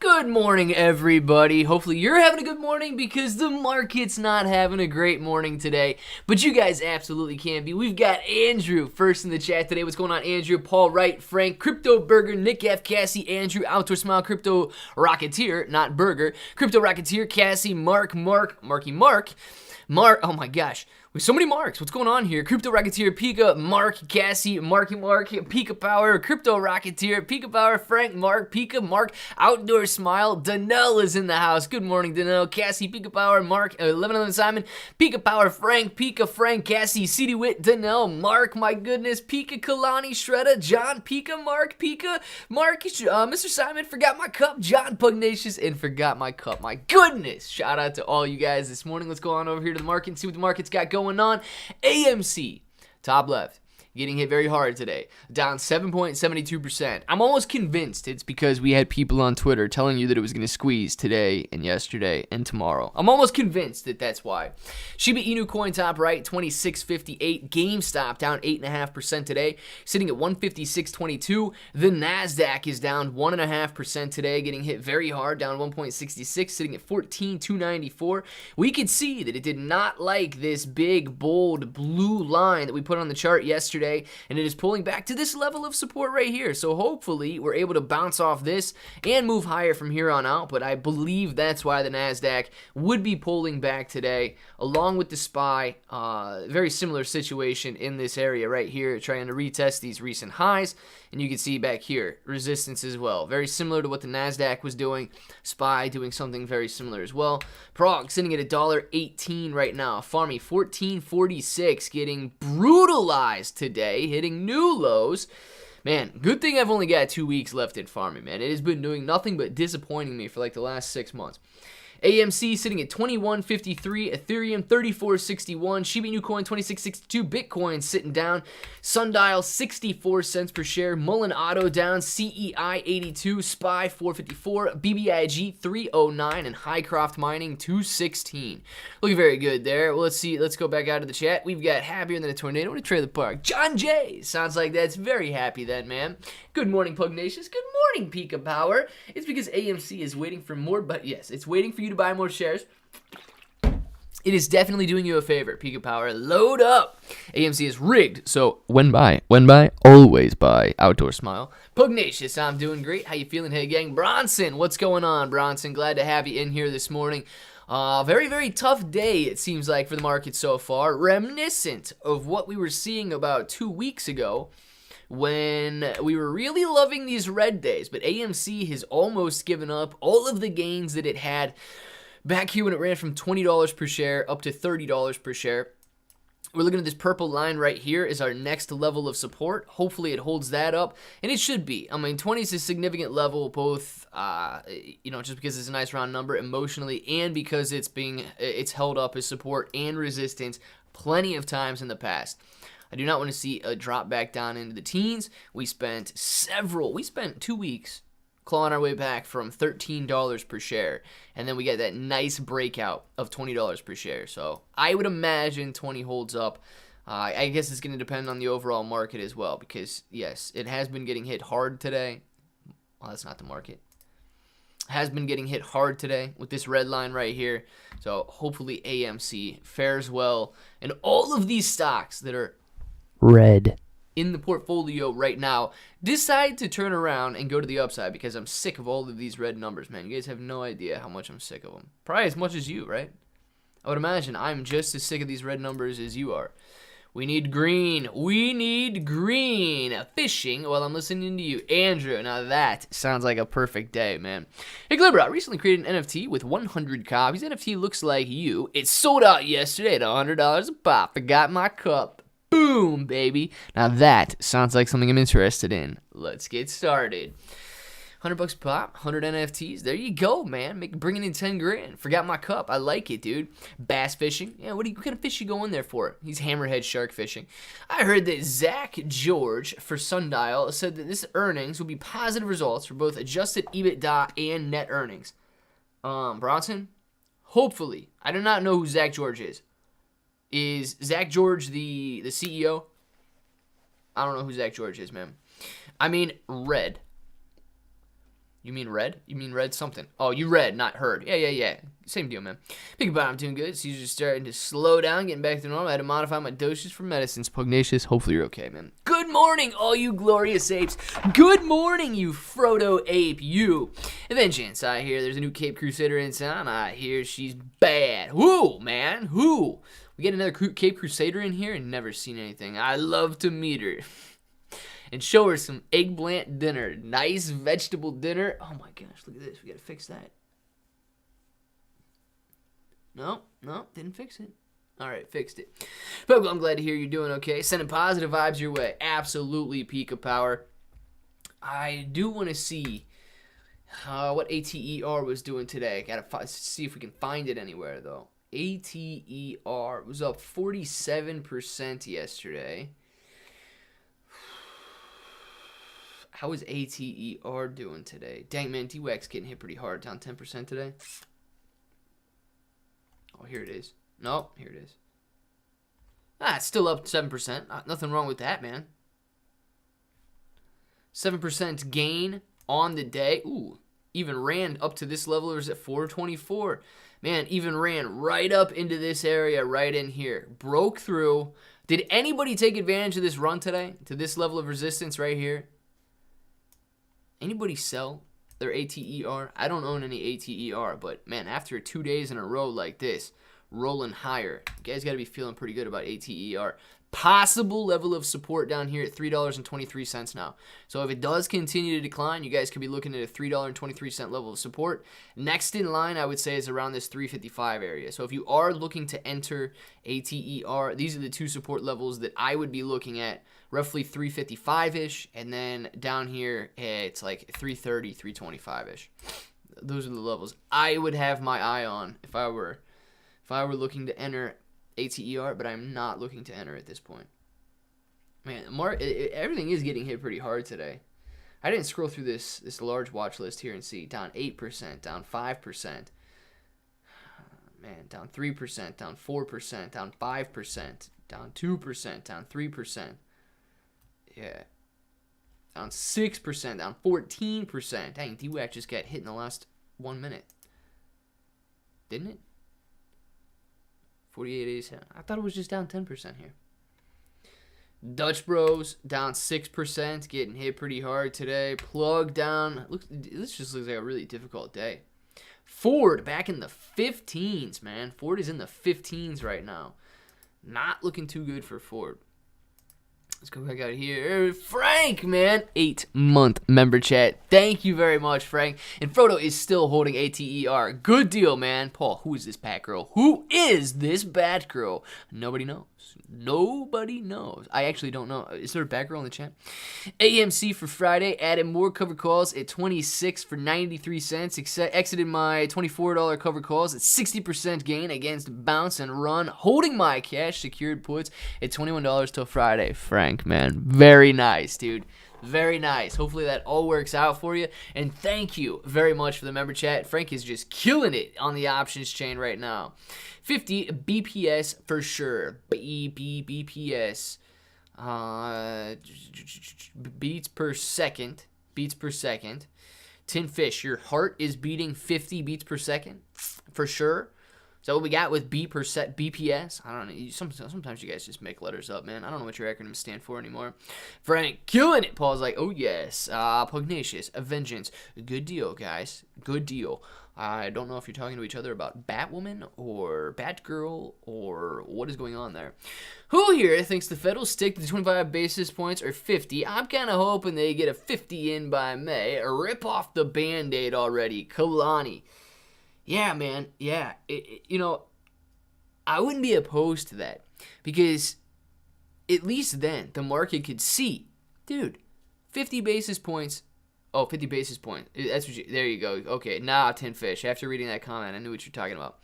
Good morning, everybody. Hopefully you're having a good morning because the market's not having a great morning today, but you guys absolutely can be. We've got Andrew first in the chat today. What's going on, Andrew? Paul Wright, Frank, Crypto Burger, Nick F, Cassie, Andrew, Outdoor Smile, Crypto Rocketeer, not Burger, Crypto Rocketeer, Cassie, Mark, oh my gosh. With so many marks, what's going on here? Crypto Rocketeer, Pika, Mark, Cassie, Marky Mark, Pika Power, Crypto Rocketeer, Pika Power, Frank, Mark, Pika, Mark, Outdoor Smile, Danelle is in the house. Good morning, Danelle, Cassie, Pika Power, Mark, 11 Simon, Pika Power, Frank, Cassie, CD Wit, Danelle, Mark, my goodness, Pika, Kalani, Shredda, John, Pika, Mark, Mr. Simon, Forgot My Cup, John Pugnacious, and Forgot My Cup. My goodness, shout out to all you guys this morning. Let's go on over here to the market and see what the market's got going on. AMC, top left, getting hit very hard today, down 7.72%. I'm almost convinced it's because we had people on Twitter telling you that it was going to squeeze today and yesterday and tomorrow. I'm almost convinced that that's why. Shiba Inu coin top right, 26.58. GameStop down 8.5% today, sitting at 156.22. The Nasdaq is down 1.5% today, getting hit very hard, down 1.66, sitting at 14,294. We could see that it did not like this big, bold blue line that we put on the chart yesterday, and it is pulling back to this level of support right here. So hopefully we're able to bounce off this and move higher from here on out, but I believe that's why the Nasdaq would be pulling back today, along with the SPY. Very similar situation in this area right here, trying to retest these recent highs, and you can see back here resistance as well, very similar to what the Nasdaq was doing. SPY doing something very similar as well. Prog sitting at $1.18 right now. Farmy 14.46, getting brutalized today, hitting new lows. Man, good thing I've only got 2 weeks left in farming, man. It has been doing nothing but disappointing me for like the last 6 months. AMC sitting at 21.53, Ethereum 34.61, Shiba Inu coin 26.62, Bitcoin sitting down, Sundial 64 cents per share, Mullen Auto down, CEI 82, SPY 4.54, BBIG 3.09, and Highcroft Mining 2.16. Looking very good there. Well, let's see. Let's go back out to the chat. We've got happier than a tornado in a trailer park. John J. Sounds like that's very happy then, man. Good morning, Pugnacious. Good morning, Pika Power. It's because AMC is waiting for more, but yes, it's waiting for you to buy more shares. It is definitely doing you a favor, Pika Power. Load up. AMC is rigged, so when buy, always buy. Outdoor Smile. Pugnacious, I'm doing great. How you feeling, hey gang? Bronson, what's going on, Bronson? Glad to have you in here this morning. Very, very tough day, it seems like, for the market so far. Reminiscent of what we were seeing about 2 weeks ago, when we were really loving these red days, but AMC has almost given up all of the gains that it had back here when it ran from $20 per share up to $30 per share. We're looking at this purple line right here as our next level of support. Hopefully it holds that up, and it should be. I mean, 20 is a significant level, both, just because it's a nice round number emotionally, and because it's held up as support and resistance plenty of times in the past. I do not want to see a drop back down into the teens. We spent 2 weeks clawing our way back from $13 per share, and then we get that nice breakout of $20 per share. So I would imagine 20 holds up. I guess it's going to depend on the overall market as well, because yes, it has been getting hit hard today. Well, that's not the market. Has been getting hit hard today with this red line right here. So hopefully AMC fares well, and all of these stocks that are red in the portfolio right now decide to turn around and go to the upside, because I'm sick of all of these red numbers, man. You guys have no idea how much I'm sick of them. Probably as much as you, right? I would imagine I'm just as sick of these red numbers as you are. We need green. We need green. Fishing while I'm listening to you. Andrew, now that sounds like a perfect day, man. Hey, Glibber, I recently created an NFT with 100 copies. NFT looks like you. It sold out yesterday at $100 a pop. Forgot my cup. Boom, baby. Now that sounds like something I'm interested in. Let's get started. $100 pop, 100 NFTs. There you go, man. Bringing in 10 grand. Forgot my cup. I like it, dude. Bass fishing. Yeah, what kind of fish you going there for? He's hammerhead shark fishing. I heard that Zach George for Sundial said that this earnings will be positive results for both adjusted EBITDA and net earnings. Bronson? Hopefully. I do not know who Zach George is. Is Zach George the CEO? I don't know who Zach George is, man. I mean, red. You mean read? You mean read something? Oh, you read, not heard. Yeah. Same deal, man. Think about it, I'm doing good. Seizures starting to slow down, getting back to normal. I had to modify my dosage for medicines. Pugnacious. Hopefully you're okay, man. Good morning, all you glorious apes. Good morning, you Frodo ape, you. Vengeance, I hear there's a new Cape Crusader in town. I hear she's bad. Who, man? Who? We get another Cape Crusader in here and never seen anything. I love to meet her. And show her some eggplant dinner. Nice vegetable dinner. Oh my gosh, look at this. We gotta fix that. No, didn't fix it. All right, fixed it. But I'm glad to hear you're doing okay. Sending positive vibes your way. Absolutely peak of power. I do want to see what ATER was doing today. Gotta see if we can find it anywhere, though. ATER was up 47% yesterday. How is ATER doing today? Dang, man, DWAC's getting hit pretty hard. Down 10% today. Oh, here it is. No, here it is. It's still up 7%. Nothing wrong with that, man. 7% gain on the day. Ooh, even ran up to this level. Or is it 424? Man, even ran right up into this area right in here. Broke through. Did anybody take advantage of this run today? To this level of resistance right here? Anybody sell their ATER? I don't own any ATER, but man, after 2 days in a row like this, rolling higher, you guys got to be feeling pretty good about ATER. Possible level of support down here at $3.23 now. So if it does continue to decline, you guys could be looking at a $3.23 level of support. Next in line, I would say, is around this 355 area. So if you are looking to enter ATER, these are the two support levels that I would be looking at. Roughly 355-ish, and then down here, it's like 330, 325-ish. Those are the levels I would have my eye on if I were looking to enter ATER, but I'm not looking to enter at this point. Man, everything is getting hit pretty hard today. I didn't scroll through this large watch list here and see down 8%, down 5%. Man, down 3%, down 4%, down 5%, down 2%, down 3%. Yeah. Down 6%, down 14%. Dang, DWAC just got hit in the last 1 minute. Didn't it? 48 days. I thought it was just down 10% here. Dutch Bros down 6%, getting hit pretty hard today. Plug down. This just looks like a really difficult day. Ford back in the 15s, man. Ford is in the 15s right now. Not looking too good for Ford. Let's go back out here. Frank, man. 8-month member chat. Thank you very much, Frank. And Frodo is still holding ATER. Good deal, man. Paul, who is this Batgirl? Who is this Batgirl? Nobody knows. Nobody knows. I actually don't know. Is there a Batgirl in the chat? AMC for Friday. Added more covered calls at 26 for 93 cents. Exited my $24 covered calls at 60% gain against bounce and run. Holding my cash secured puts at $21 till Friday. Frank, man. Very nice, dude. Very nice. Hopefully that all works out for you. And thank you very much for the member chat. Frank is just killing it on the options chain right now. 50 BPS for sure. BPS. Beats per second. Beats per second. Tin Fish, your heart is beating 50 beats per second for sure. Is that what we got with BPS? I don't know. Sometimes you guys just make letters up, man. I don't know what your acronyms stand for anymore. Frank, killing it. Paul's like, oh, yes. Pugnacious, a vengeance. Good deal, guys. Good deal. I don't know if you're talking to each other about Batwoman or Batgirl or what is going on there. Who here thinks the Fed will stick to the 25 basis points or 50? I'm kind of hoping they get a 50 in by May. Rip off the Band-Aid already. Kalani. Yeah, man. Yeah. I wouldn't be opposed to that because at least then the market could see, dude, 50 basis points. Oh, 50 basis points. That's what there you go. Okay, Tin Fish. After reading that comment, I knew what you're talking about.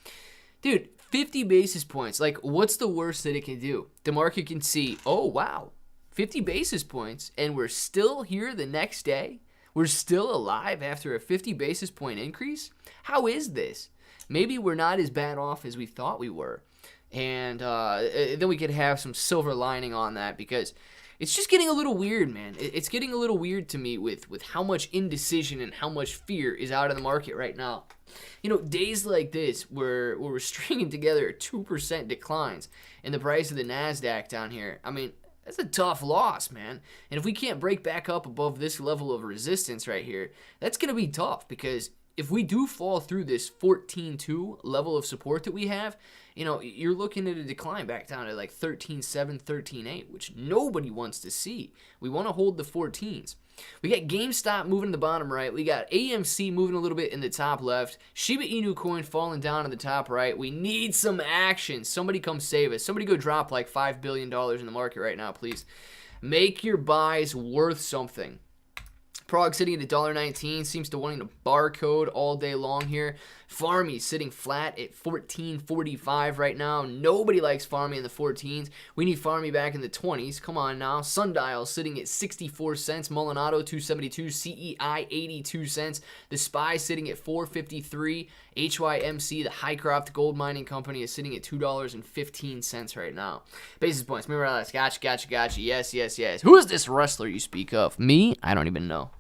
Dude, 50 basis points. Like, what's the worst that it can do? The market can see, oh, wow, 50 basis points, and we're still here the next day? We're still alive after a 50 basis point increase? How is this? Maybe we're not as bad off as we thought we were. And then we could have some silver lining on that, because it's just getting a little weird, man. It's getting a little weird to me with how much indecision and how much fear is out of the market right now. You know, days like this where we're stringing together 2% declines in the price of the NASDAQ down here, I mean, that's a tough loss, man. And if we can't break back up above this level of resistance right here, that's going to be tough, because if we do fall through this 14.2 level of support that we have, you know, you're looking at a decline back down to like 13.7, 13.8, which nobody wants to see. We want to hold the 14s. We got GameStop moving in the bottom right. We got AMC moving a little bit in the top left. Shiba Inu coin falling down in the top right. We need some action. Somebody come save us. Somebody go drop like $5 billion in the market right now, please. Make your buys worth something. Prague sitting at $1.19, seems to wanting to barcode all day long here. Farmy sitting flat at $14.45 right now. Nobody likes Farmy in the 14s. We need Farmy back in the 20s. Come on now. Sundial sitting at 64 cents. Molinado 272. CEI 82 cents. The SPY sitting at 453. HYMC, the Highcroft Gold Mining Company, is sitting at $2.15 right now. Basis points. Remember that. Gotcha. Yes. Who is this wrestler you speak of? Me? I don't even know.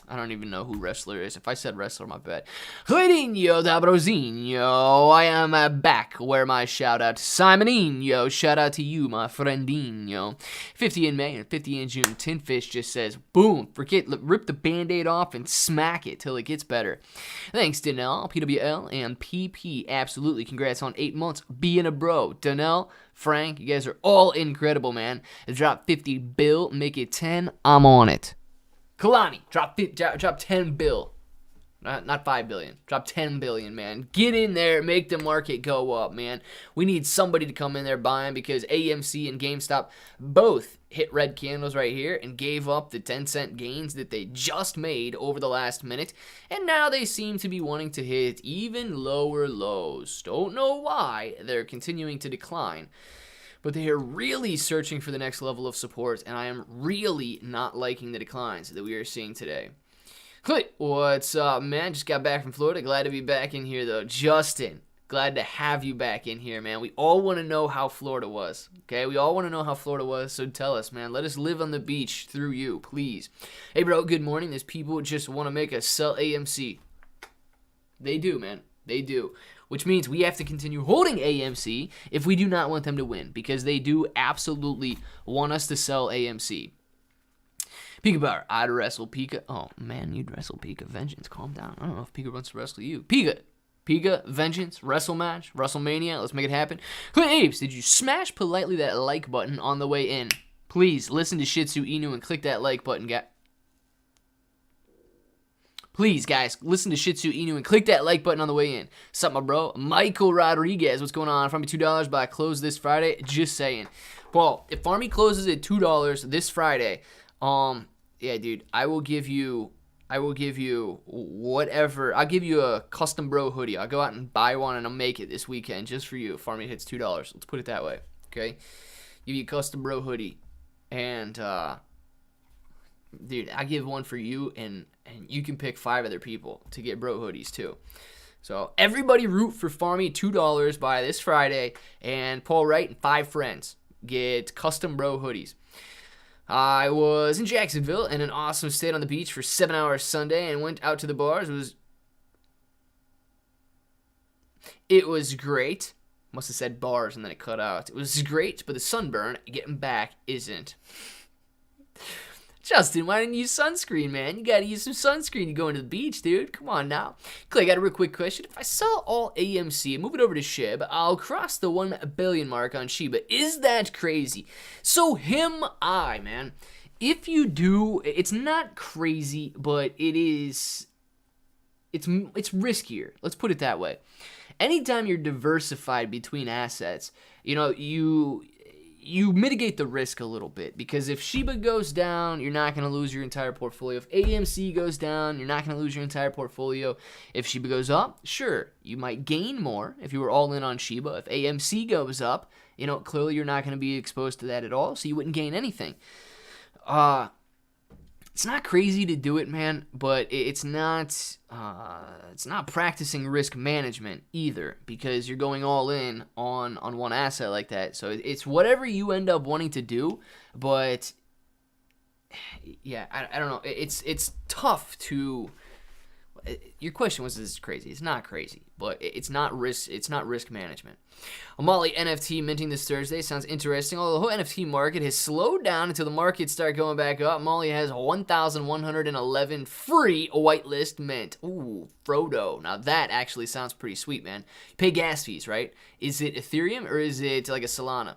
I don't even know who wrestler is. If I said wrestler, my bad. Clinino Dabrosinho, I am back. Where my shout out to Simoninho. Shout out to you, my friendinho. 50 in May and 50 in June. Tinfish just says, boom, rip the band-aid off and smack it till it gets better. Thanks, Danelle, PWL, and PP. Absolutely. Congrats on 8 months being a bro. Danelle, Frank, you guys are all incredible, man. Drop 50 bill, make it 10. I'm on it. Kalani, drop 10 bill. Not 5 billion. Drop 10 billion, man. Get in there, make the market go up, man. We need somebody to come in there buying, because AMC and GameStop both hit red candles right here and gave up the 10-cent gains that they just made over the last minute. And now they seem to be wanting to hit even lower lows. Don't know why they're continuing to decline, but they are really searching for the next level of support, and I am really not liking the declines that we are seeing today. Hey, what's up, man? Just got back from Florida. Glad to be back in here, though. Justin, glad to have you back in here, man. We all want to know how Florida was, okay? We all want to know how Florida was, so tell us, man. Let us live on the beach through you, please. Hey, bro, good morning. There's people who just want to make us sell AMC. They do, man. They do. Which means we have to continue holding AMC if we do not want them to win, because they do absolutely want us to sell AMC. Pika Power, I'd wrestle Pika. Oh, man, you'd wrestle Pika. Vengeance, calm down. I don't know if Pika wants to wrestle you. Pika, Vengeance, wrestle match, WrestleMania. Let's make it happen. Clint Apes, did you smash politely that like button on the way in? Please listen to Shitsu Inu and click that like button, guys. Please, guys, listen to Shitsu Inu and click that like button on the way in. Sup, my bro? Michael Rodriguez, what's going on? Farmy $2, but I close this Friday. Just saying. Paul, if Farmy closes at $2 this Friday, yeah, dude, I will give you whatever. I'll give you a custom bro hoodie. I'll go out and buy one, and I'll make it this weekend just for you. If Farmy hits $2. Let's put it that way, okay? Give you a custom bro hoodie, and dude, I give one for you, and you can pick 5 other people to get bro hoodies too. So everybody root for Farmy $2 by this Friday, and Paul Wright and 5 friends get custom bro hoodies. I was in Jacksonville and an awesome stay on the beach for 7 hours Sunday and went out to the bars. It was great. Must have said bars and then it cut out. It was great, but the sunburn getting back isn't. Justin, why didn't you use sunscreen, man? You gotta use some sunscreen to go into the beach, dude. Come on now. Clay, I got a real quick question. If I sell all AMC and move it over to Shib, I'll cross the 1 billion mark on Shiba. Is that crazy? So man. If you do, it's not crazy, but it's riskier. Let's put it that way. Anytime you're diversified between assets, you mitigate the risk a little bit, because if Shiba goes down, you're not going to lose your entire portfolio. If AMC goes down, you're not going to lose your entire portfolio. If Shiba goes up, sure, you might gain more if you were all in on Shiba. If AMC goes up, clearly you're not going to be exposed to that at all, so you wouldn't gain anything. It's not crazy to do it, man, but it's not practicing risk management either, because you're going all in on one asset like that. So it's whatever you end up wanting to do, but yeah, I don't know. It's tough to. Your question was, is this crazy? It's not crazy, but it's not risk. It's not risk management. Molly NFT minting this Thursday sounds interesting. Although the whole NFT market has slowed down until the markets start going back up. Molly has 1,111 free whitelist mint. Ooh, Frodo. Now that actually sounds pretty sweet, man. You pay gas fees, right? Is it Ethereum or is it like a Solana?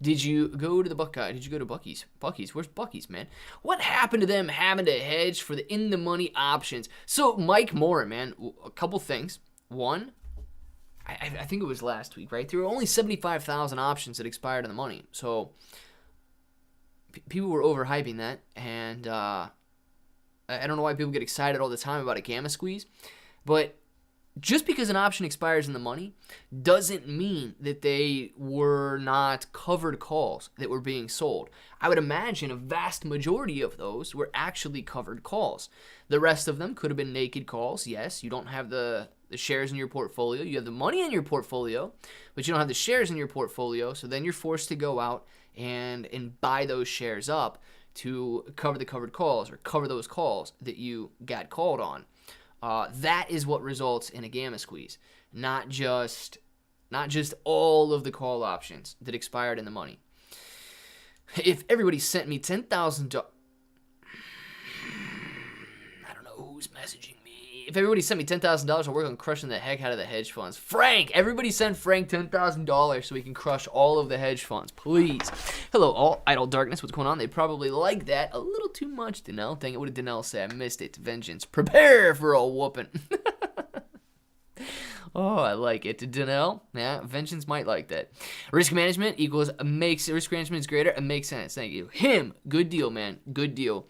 Did you go to the Buckeye? Did you go to Buc-ee's? Buc-ee's? Where's Buc-ee's, man? What happened to them having to hedge for the in-the-money options? So, Mike Moore, man, a couple things. One, I think it was last week, right? There were only 75,000 options that expired in the money. So, people were overhyping that. And I don't know why people get excited all the time about a gamma squeeze. But just because an option expires in the money doesn't mean that they were not covered calls that were being sold. I would imagine a vast majority of those were actually covered calls. The rest of them could have been naked calls. Yes, you don't have the shares in your portfolio. You have the money in your portfolio, but you don't have the shares in your portfolio. So then you're forced to go out and buy those shares up to cover the covered calls or cover those calls that you got called on. That is what results in a gamma squeeze, not just all of the call options that expired in the money. If everybody sent me $10,000, I don't know who's messaging me. If everybody sent me $10,000, I'll work on crushing the heck out of the hedge funds. Frank, everybody send Frank $10,000 so we can crush all of the hedge funds, please. Hello, all Idle Darkness. What's going on? They probably like that a little too much, Danelle. Dang it, what did Danelle say? I missed it. Vengeance. Prepare for a whooping. Oh, I like it. Danelle, yeah, Vengeance might like that. Risk management equals risk management is greater. It makes sense. Thank you. Him, good deal, man. Good deal.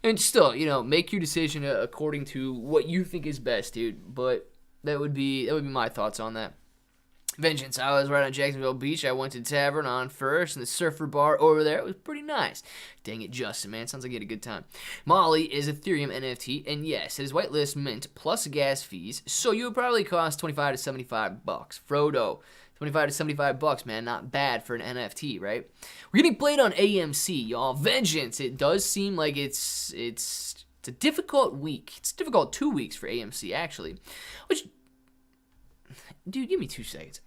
And still, make your decision according to what you think is best, dude. But that would be my thoughts on that. Vengeance. I was right on Jacksonville Beach. I went to Tavern on First and the Surfer Bar over there. It was pretty nice. Dang it, Justin, man. Sounds like you had a good time. Molly is Ethereum NFT, and yes, it is whitelist mint plus gas fees, so you would probably cost $25 to $75. Frodo. $25 to $75, man. Not bad for an NFT, right? We're getting played on AMC, y'all. Vengeance. It does seem like it's a difficult week. It's a difficult 2 weeks for AMC, actually. Which, dude, give me 2 seconds.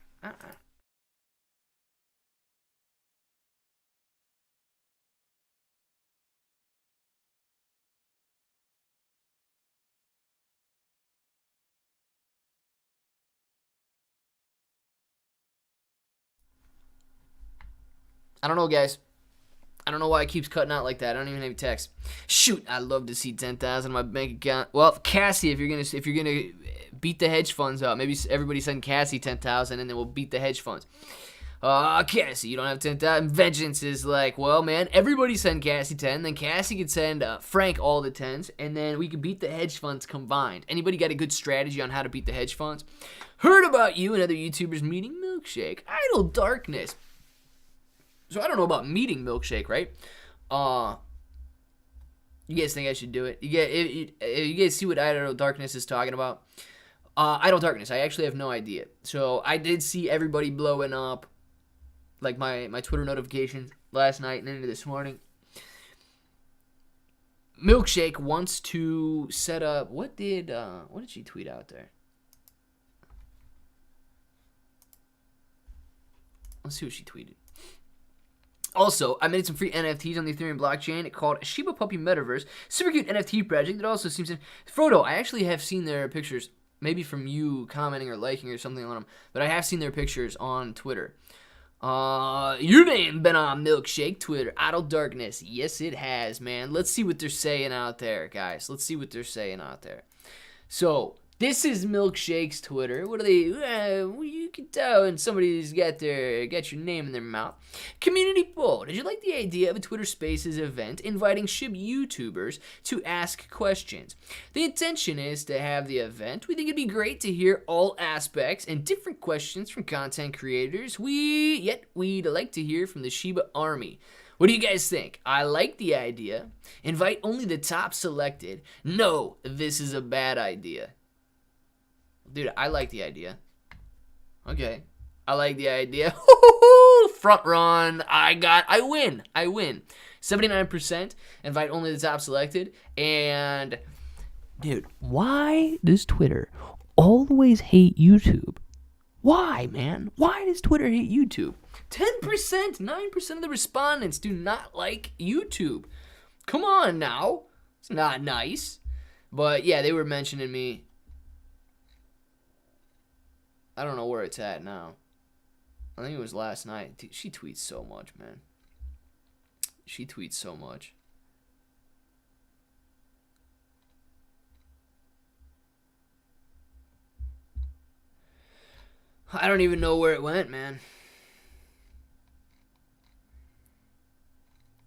I don't know, guys. I don't know why it keeps cutting out like that. I don't even have text. Shoot, I'd love to see 10,000 in my bank account. Well, Cassie, if you're gonna beat the hedge funds up, maybe everybody send Cassie 10,000 and then we'll beat the hedge funds. Cassie, you don't have 10,000. Vengeance is like, well, man, everybody send Cassie 10, then Cassie could send Frank all the 10s, and then we could beat the hedge funds combined. Anybody got a good strategy on how to beat the hedge funds? Heard about you and other YouTubers meeting Milkshake. Idle Darkness. So I don't know about meeting Milkshake, right? You guys think I should do it? You guys see what Idle Darkness is talking about? Idle Darkness, I actually have no idea. So I did see everybody blowing up, like my Twitter notifications last night and into this morning. Milkshake wants to set up. What did she tweet out there? Let's see what she tweeted. Also, I made some free NFTs on the Ethereum blockchain called Shiba Puppy Metaverse. Super cute NFT project that also seems to... Frodo, I actually have seen their pictures, maybe from you commenting or liking or something on them, but I have seen their pictures on Twitter. Your name been on Milkshake Twitter. Idle Darkness. Yes, it has, man. Let's see what they're saying out there, guys. Let's see what they're saying out there. So... this is Milkshake's Twitter. What are they? Well, you can tell when somebody's got your name in their mouth. Community poll. Did you like the idea of a Twitter Spaces event inviting Shib YouTubers to ask questions? The intention is to have the event. We think it'd be great to hear all aspects and different questions from content creators. We'd like to hear from the Shiba Army. What do you guys think? I like the idea. Invite only the top selected. No, this is a bad idea. Dude, I like the idea. Okay. I like the idea. Front run. I win. 79%. Invite only the top selected. And, dude, why does Twitter always hate YouTube? Why, man? Why does Twitter hate YouTube? 10%, 9% of the respondents do not like YouTube. Come on now. It's not nice. But, yeah, they were mentioning me. I don't know where it's at now. I think it was last night. Dude, she tweets so much, man. She tweets so much. I don't even know where it went, man.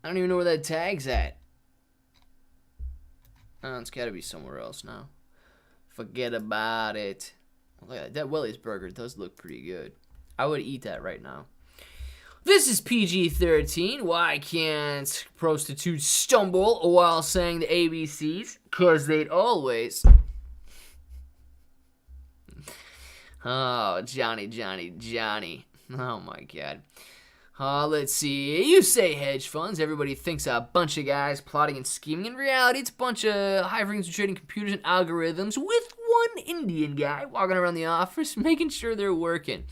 I don't even know where that tag's at. Oh, it's got to be somewhere else now. Forget about it. Look at that. That Willie's burger does look pretty good. I would eat that right now. This is PG-13. Why can't prostitutes stumble while saying the ABCs? Because they'd always... Oh, Johnny. Oh, my God. Let's see. You say hedge funds. Everybody thinks a bunch of guys plotting and scheming. In reality, it's a bunch of high-frequency trading computers and algorithms with one Indian guy walking around the office making sure they're working.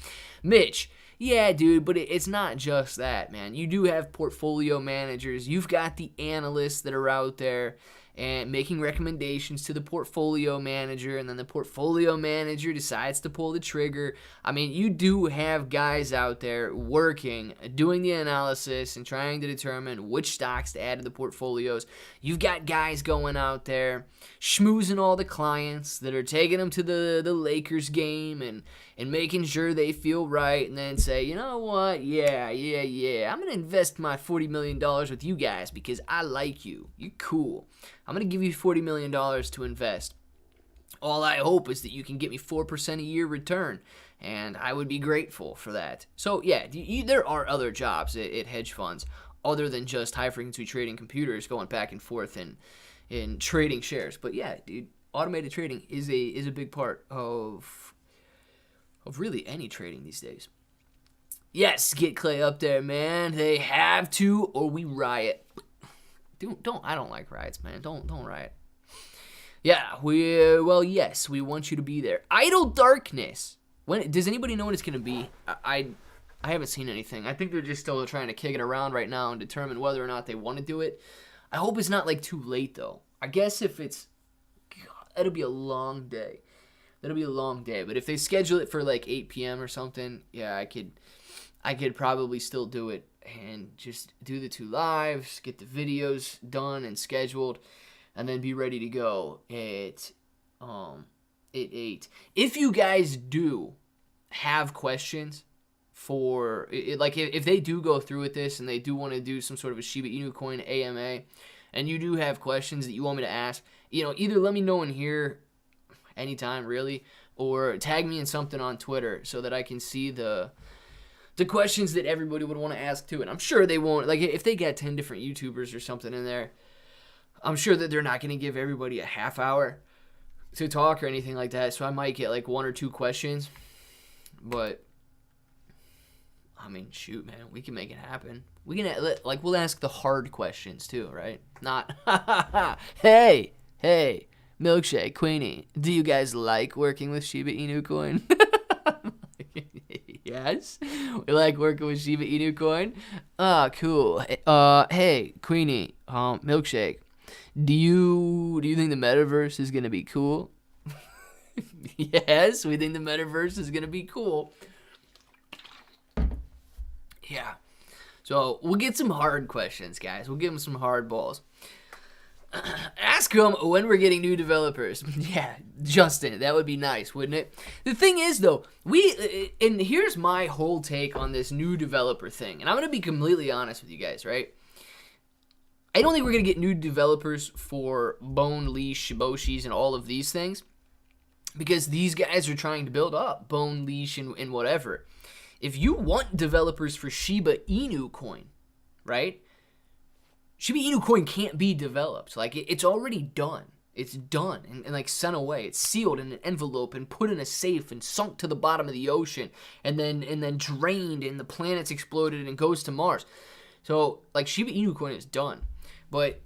Mitch, yeah, dude, but it's not just that, man. You do have portfolio managers. You've got the analysts that are out there and making recommendations to the portfolio manager, and then the portfolio manager decides to pull the trigger. I mean, you do have guys out there working, doing the analysis and trying to determine which stocks to add to the portfolios. You've got guys going out there schmoozing all the clients that are taking them to the Lakers game and making sure they feel right, and then say, you know what, yeah, I'm going to invest my $40 million with you guys because I like you. You're cool. I'm going to give you $40 million to invest. All I hope is that you can get me 4% a year return, and I would be grateful for that. So, yeah, there are other jobs at hedge funds other than just high-frequency trading computers going back and forth in trading shares. But, yeah, dude, automated trading is a big part of really any trading these days. Yes, get Clay up there, man. They have to, or we riot. Dude, I don't like riots, man. Don't riot. Yeah, yes, we want you to be there. Idle Darkness. Does anybody know when it's gonna be? I haven't seen anything. I think they're just still trying to kick it around right now and determine whether or not they want to do it. I hope it's not like too late though. I guess if it's, God, that'll be a long day. But if they schedule it for like 8 p.m. or something, yeah, I could probably still do it and just do the 2 lives, get the videos done and scheduled, and then be ready to go at 8. If you guys do have questions for like if they do go through with this and they do want to do some sort of a Shiba Inu coin AMA, and you do have questions that you want me to ask, either let me know in here anytime really, or tag me in something on Twitter so that I can see the questions that everybody would want to ask too. And I'm sure they won't, like if they get 10 different YouTubers or something in there, I'm sure that they're not going to give everybody a half hour to talk or anything like that. So I might get like 1 or 2 questions, but I mean, shoot, man, we can make it happen. We can we'll ask the hard questions too, right? Not, hey, Milkshake, Queenie, do you guys like working with Shiba Inu coin? Yes, we like working with Shiba Inu coin. Ah, cool. Hey, Queenie, Milkshake, do you think the metaverse is gonna be cool? Yes, we think the metaverse is gonna be cool. Yeah. So we'll get some hard questions, guys. We'll give them some hard balls. Ask them when we're getting new developers. Yeah, Justin, that would be nice, wouldn't it? The thing is, though, and here's my whole take on this new developer thing, and I'm going to be completely honest with you guys, right? I don't think we're going to get new developers for Bone, Leash, Shiboshis, and all of these things, because these guys are trying to build up Bone, Leash, and whatever. If you want developers for Shiba Inu coin, right? Shiba Inu coin can't be developed. Like, it's already done. It's done and like sent away. It's sealed in an envelope and put in a safe and sunk to the bottom of the ocean and then drained and the planets exploded and goes to Mars. So like Shiba Inu coin is done. But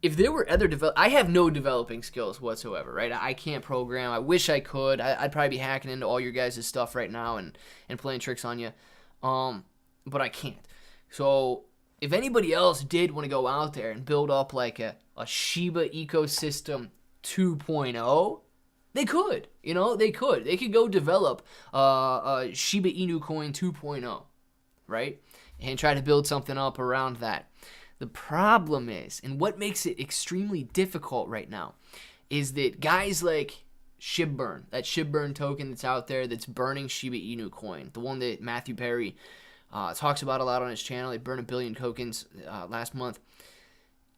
if there were other I have no developing skills whatsoever, right? I can't program. I wish I could. I'd probably be hacking into all your guys' stuff right now and playing tricks on you. But I can't. So if anybody else did want to go out there and build up like a Shiba ecosystem 2.0, they could. They could. They could go develop a Shiba Inu coin 2.0, right? And try to build something up around that. The problem is, and what makes it extremely difficult right now, is that guys like Shib, that Shib token that's out there that's burning Shiba Inu coin, the one that Matthew Perry talks about a lot on his channel. They burned 1 billion tokens last month.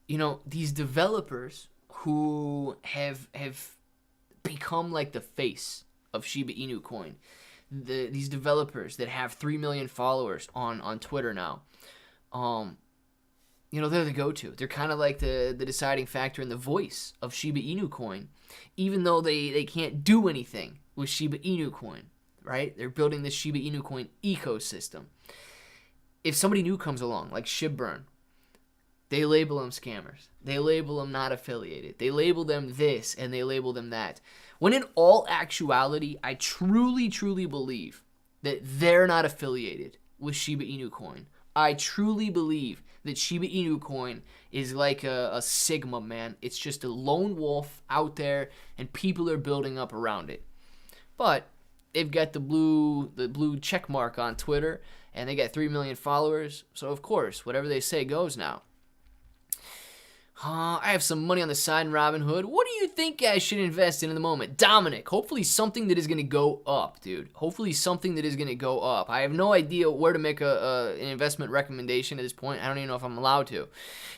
These developers who have become like the face of Shiba Inu coin. These developers that have 3 million followers on Twitter now. They're the go-to. They're kind of like the deciding factor in the voice of Shiba Inu coin, even though they can't do anything with Shiba Inu coin, right? They're building this Shiba Inu coin ecosystem. If somebody new comes along, like Shib, they label them scammers. They label them not affiliated. They label them this and they label them that. When in all actuality, I truly, truly believe that they're not affiliated with Shiba Inu coin. I truly believe that Shiba Inu coin is like a Sigma, man. It's just a lone wolf out there and people are building up around it. But they've got the blue check mark on Twitter and they got 3 million followers. So of course, whatever they say goes now. I have some money on the side in Robinhood. What do you think I should invest in the moment? Dominic, hopefully something that is going to go up, dude. Hopefully something that is going to go up. I have no idea where to make an investment recommendation at this point. I don't even know if I'm allowed to.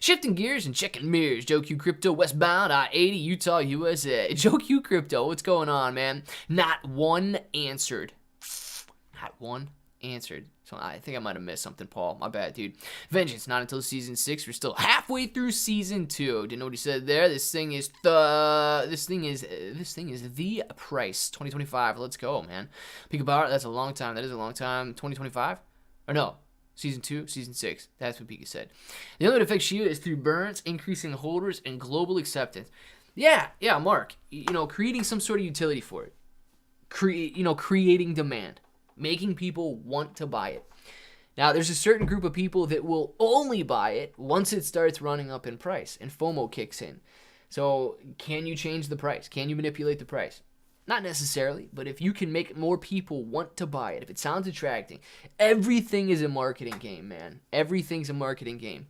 Shifting gears and checking mirrors. Joe Q Crypto, westbound, I-80, Utah, USA. Joe Q Crypto, what's going on, man? Not one answered. Not one answered. So I think I might have missed something, Paul. My bad, dude. Vengeance, not until season 6. We're still halfway through season 2. Didn't know what he said there. This thing is the price. 2025. Let's go, man. Peak Power, that's a long time. That is a long time. 2025? Or no. Season 2, Season 6. That's what Pika said. The only way to fix Shiba is through burns, increasing holders, and global acceptance. Yeah, Mark. Creating some sort of utility for it. Creating demand. Making people want to buy it. Now, there's a certain group of people that will only buy it once it starts running up in price and FOMO kicks in. So, can you change the price? Can you manipulate the price? Not necessarily, but if you can make more people want to buy it, if it sounds attracting, everything is a marketing game, man. Everything's a marketing game.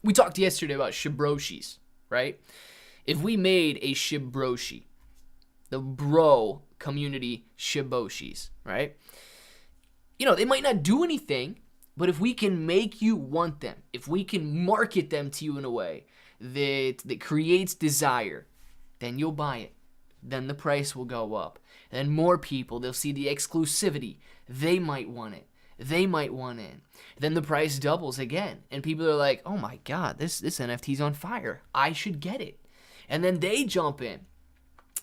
We talked yesterday about Shibroshis, right? If we made a Shibroshi, the bro community Shiboshis, right? They might not do anything, but if we can make you want them, if we can market them to you in a way that creates desire, then you'll buy it. Then the price will go up. Then more people, they'll see the exclusivity. They might want it. They might want it. Then the price doubles again. And people are like, oh my God, this NFT's on fire. I should get it. And then they jump in.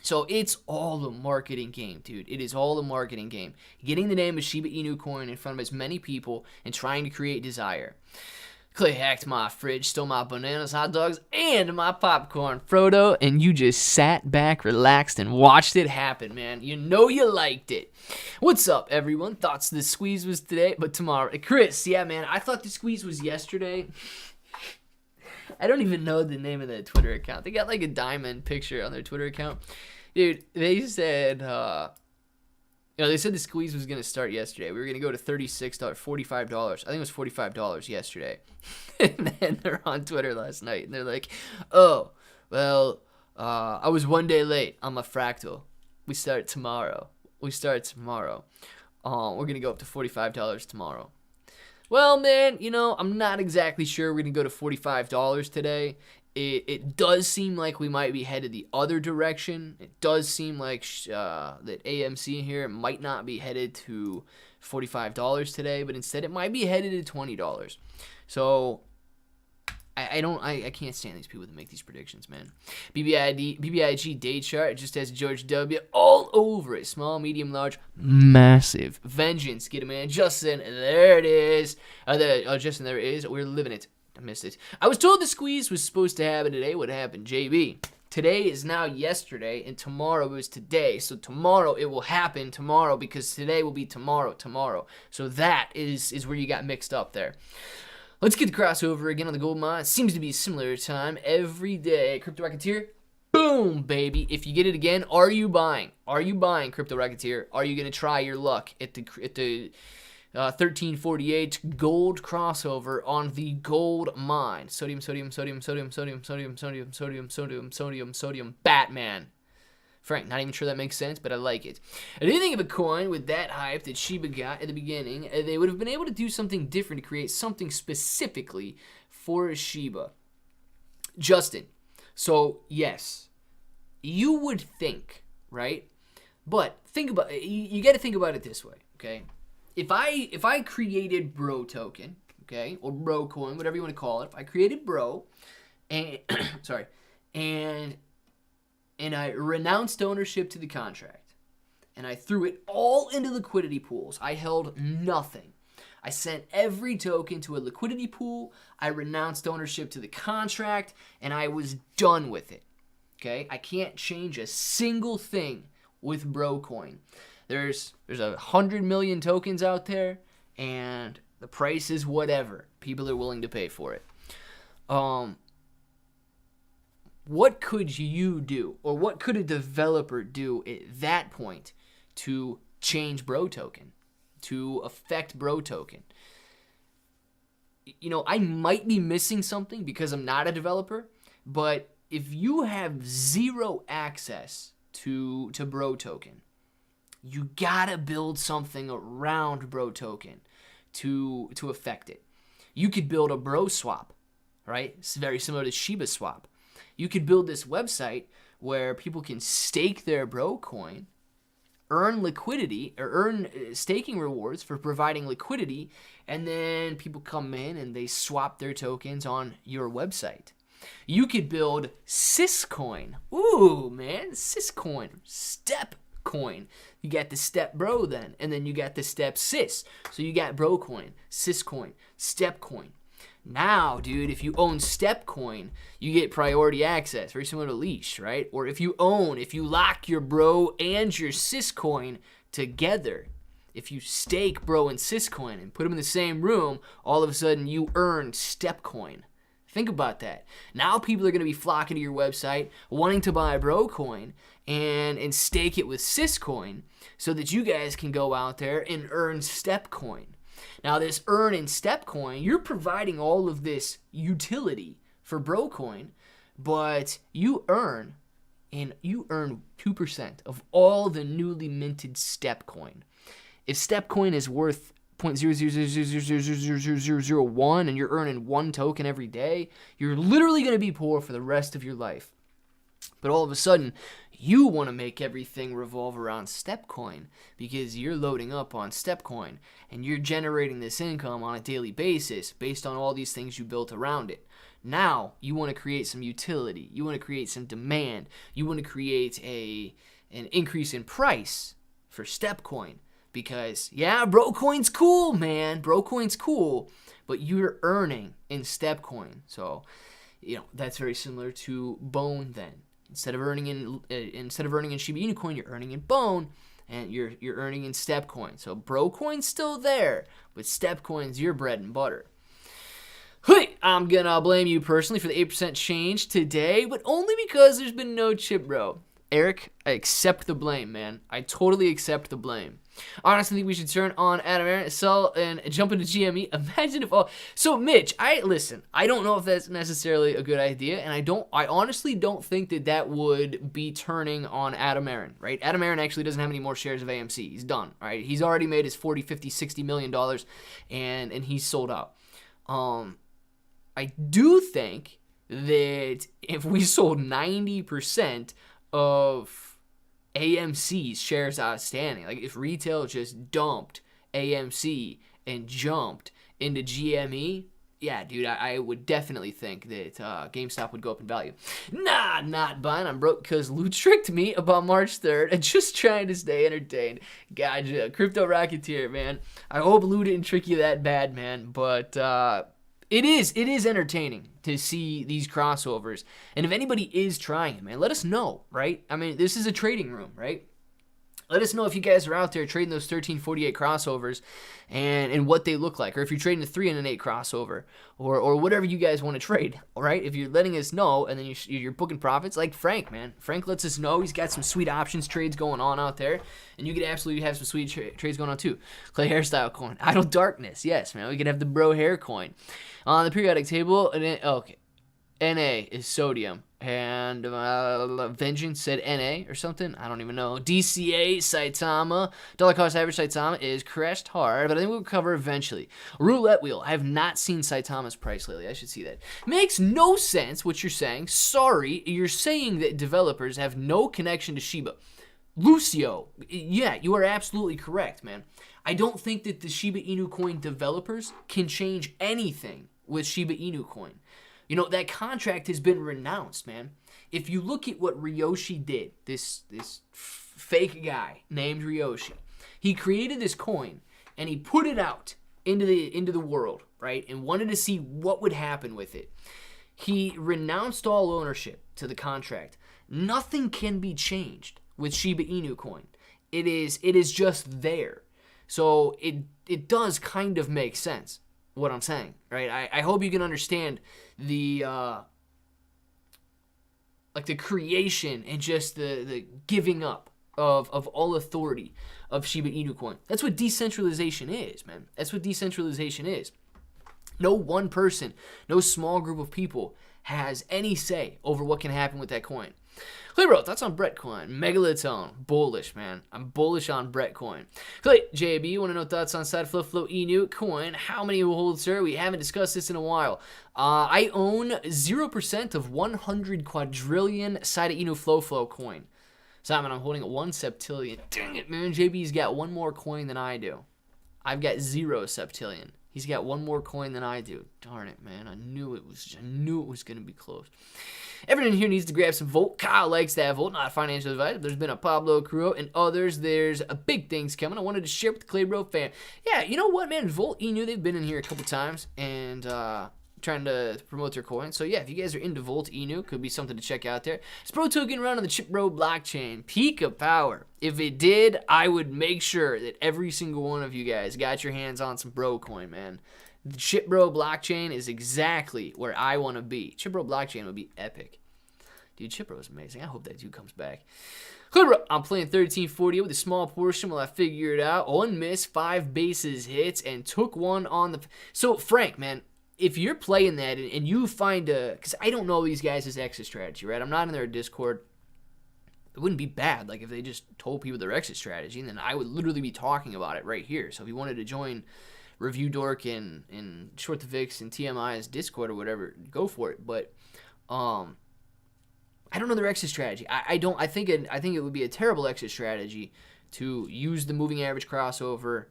So it's all a marketing game, dude. It is all a marketing game. Getting the name of Shiba Inu coin in front of as many people and trying to create desire. Clay hacked my fridge, stole my bananas, hot dogs, and my popcorn, Frodo, and you just sat back, relaxed, and watched it happen, man. You know you liked it. What's up, everyone? Thoughts the squeeze was today, but tomorrow. Chris, yeah, man, I thought the squeeze was yesterday. I don't even know the name of the Twitter account. They got like a diamond picture on their Twitter account. Dude, they said, they said the squeeze was going to start yesterday. We were going to go to $36, $45. I think it was $45 yesterday. And then they're on Twitter last night, and they're like, oh, well, I was 1 day late on my fractal. We start tomorrow. We're going to go up to $45 tomorrow. Well, man, I'm not exactly sure we're going to go to $45 today. It does seem like we might be headed the other direction. It does seem like that AMC here might not be headed to $45 today, but instead it might be headed to $20. So I can't stand these people that make these predictions, man. BBIG day chart, it just has George W. all over it. Small, medium, large, massive. Vengeance, get it, man. Justin, there it is. Justin, there it is. We're living it. I missed it. I was told the squeeze was supposed to happen today. What happened? JB. Today is now yesterday, and tomorrow is today. So tomorrow it will happen tomorrow, because today will be tomorrow. So that is where you got mixed up there. Let's get the crossover again on the gold mine. Seems to be a similar time every day. Crypto Racketeer, boom, baby. If you get it again, are you buying? Are you buying, Crypto Racketeer? Are you going to try your luck at the 1348 gold crossover on the gold mine? Sodium, Batman. Frank, not even sure that makes sense, but I like it. I didn't think of a coin with that hype that Shiba got at the beginning. They would have been able to do something different to create something specifically for Shiba. Justin, so yes, you would think, right? But think about it. You got to think about it this way, okay? If I created Bro token, okay, or Bro coin, whatever you want to call it, if I created Bro, and and I renounced ownership to the contract, and I threw it all into liquidity pools, I held nothing. I sent every token to a liquidity pool, I renounced ownership to the contract, and I was done with it. Okay, I can't change a single thing with Bro coin. There's 100 million tokens out there, and the price is whatever people are willing to pay for it. What could you do, or what could a developer do at that point to change Bro token, to affect Bro token? You know, I might be missing something because I'm not a developer, but if you have zero access to Bro token, you gotta build something around Bro token to affect it. You could build a Bro swap, right? It's very similar to Shiba swap. You could build this website where people can stake their Bro coin, earn liquidity, or earn staking rewards for providing liquidity, and then people come in and they swap their tokens on your website. You could build Syscoin. Ooh, man, Syscoin, Step coin. You got the Step Bro then, and then you got the Step Sys. So you got Bro coin, Syscoin, Step coin. Now, dude, if you own Step coin, you get priority access, very similar to Leash, right? Or if you lock your Bro and your Syscoin together, if you stake Bro and Syscoin and put them in the same room, all of a sudden you earn Step coin. Think about that. Now people are going to be flocking to your website, wanting to buy Bro coin and stake it with Syscoin so that you guys can go out there and earn Step coin. Now this earn and Step coin, you're providing all of this utility for Bro coin, but you earn 2% of all the newly minted Step coin. If Step coin is worth 0.000000001 and you're earning one token every day, you're literally going to be poor for the rest of your life. But all of a sudden, you want to make everything revolve around Step coin because you're loading up on Step coin and you're generating this income on a daily basis based on all these things you built around it. Now, you want to create some utility. You want to create some demand. You want to create an increase in price for Step coin. Because, yeah, Bro coin's cool, man. Bro coin's cool, but you're earning in Step coin. So, you know, that's very similar to Bone then. Instead of earning in Shiba Inu coin, you're earning in Bone, and you're earning in Step coin. So Bro coin's still there, but Step coin's your bread and butter. Hey, I'm gonna blame you personally for the 8% change today, but only because there's been no chip, bro. Eric, I accept the blame, man. I totally accept the blame. Honestly, I think we should turn on Adam Aaron, sell, and jump into GME. Imagine if all... So, Mitch, I don't know if that's necessarily a good idea, and I honestly don't think that would be turning on Adam Aaron, right? Adam Aaron actually doesn't have any more shares of AMC. He's done, right? He's already made his $40, $50, $60 million, and he's sold out. I do think that if we sold 90% of AMC's shares outstanding, like if retail just dumped AMC and jumped into GME, yeah, dude, I would definitely think that GameStop would go up in value. Nah, not buying. I'm broke because Loot tricked me about March 3rd and just trying to stay entertained. Gotcha. Crypto Rocketeer, man. I hope Loot didn't trick you that bad, man. But it is entertaining to see these crossovers. And if anybody is trying it, man, let us know, right? I mean, this is a trading room, right? Let us know if you guys are out there trading those 1348 crossovers and what they look like, or if you're trading a 3 and an 8 crossover, or whatever you guys want to trade. All right, if you're letting us know and then you're booking profits, like Frank, man. Frank lets us know he's got some sweet options trades going on out there, and you could absolutely have some sweet trades going on too. Clay Hairstyle coin, Idle Darkness, yes, man. We could have the Bro Hair coin on the periodic table. Okay, NA is sodium. And Vengeance said NA or something. I don't even know. DCA, Saitama. Dollar cost average Saitama is crashed hard, but I think we'll cover eventually. Roulette wheel. I have not seen Saitama's price lately. I should see that. Makes no sense what you're saying. Sorry, you're saying that developers have no connection to Shiba. Lucio, yeah, you are absolutely correct, man. I don't think that the Shiba Inu coin developers can change anything with Shiba Inu coin. You know, that contract has been renounced, man. If you look at what Ryoshi did, this fake guy named Ryoshi, he created this coin and he put it out into the world, right? And wanted to see what would happen with it. He renounced all ownership to the contract. Nothing can be changed with Shiba Inu coin. It is just there. So it does kind of make sense what I'm saying, right? I hope you can understand the the creation and just the giving up of all authority of Shiba Inu coin. That's what decentralization is, man. That's what decentralization is. No one person, no small group of people has any say over what can happen with that coin. Clay bro, thoughts on Brett coin? Megalotone, bullish, man. I'm bullish on Brett coin. Clay, JB, you want to know thoughts on Side Flow Inu coin? How many will hold, sir? We haven't discussed this in a while. I own 0% of 100 quadrillion Side Inu Flow coin. Simon, I'm holding 1 septillion. Dang it, man. JB's got one more coin than I do. I've got 0 septillion. He's got one more coin than I do. Darn it, man. I knew it was going to be close. Everyone here needs to grab some Volt. Kyle likes that Volt, not financial advice. There's been a Pablo Cruz and others. There's big things coming. I wanted to share with the Claybro fan. Yeah, you know what, man? Volt Inu, they've been in here a couple times and trying to promote their coin. So yeah, if you guys are into Volt Inu, could be something to check out there. It's Pro Token run on the Chipbro blockchain. Peak of power. If it did, I would make sure that every single one of you guys got your hands on some Bro coin, man. The Chipbro blockchain is exactly where I want to be. Chipbro blockchain would be epic. Dude, Chipbro is amazing. I hope that dude comes back. I'm playing 1340 with a small portion while I figure it out. 1 miss, 5 bases hits, and took one on the... So, Frank, man, if you're playing that and you find a... Because I don't know these guys' exit strategy, right? I'm not in their Discord. It wouldn't be bad, like, if they just told people their exit strategy, and then I would literally be talking about it right here. So if you wanted to join Review Dork and Short the Vix and TMI's Discord or whatever, go for it. But I don't know their exit strategy. I think it would be a terrible exit strategy to use the moving average crossover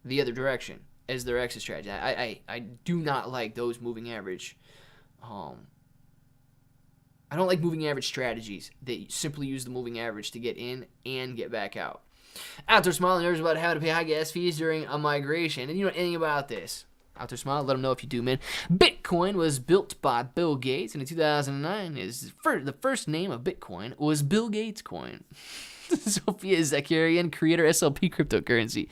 the other direction as their exit strategy. I do not like those moving average. I don't like moving average strategies that simply use the moving average to get in and get back out. Out there smiling nerves about how to pay high gas fees during a migration. And you know anything about this? Out there smiling, let them know if you do, man. Bitcoin was built by Bill Gates, and in 2009, the first name of Bitcoin was Bill Gates coin. Sophia Zakarian, creator SLP cryptocurrency.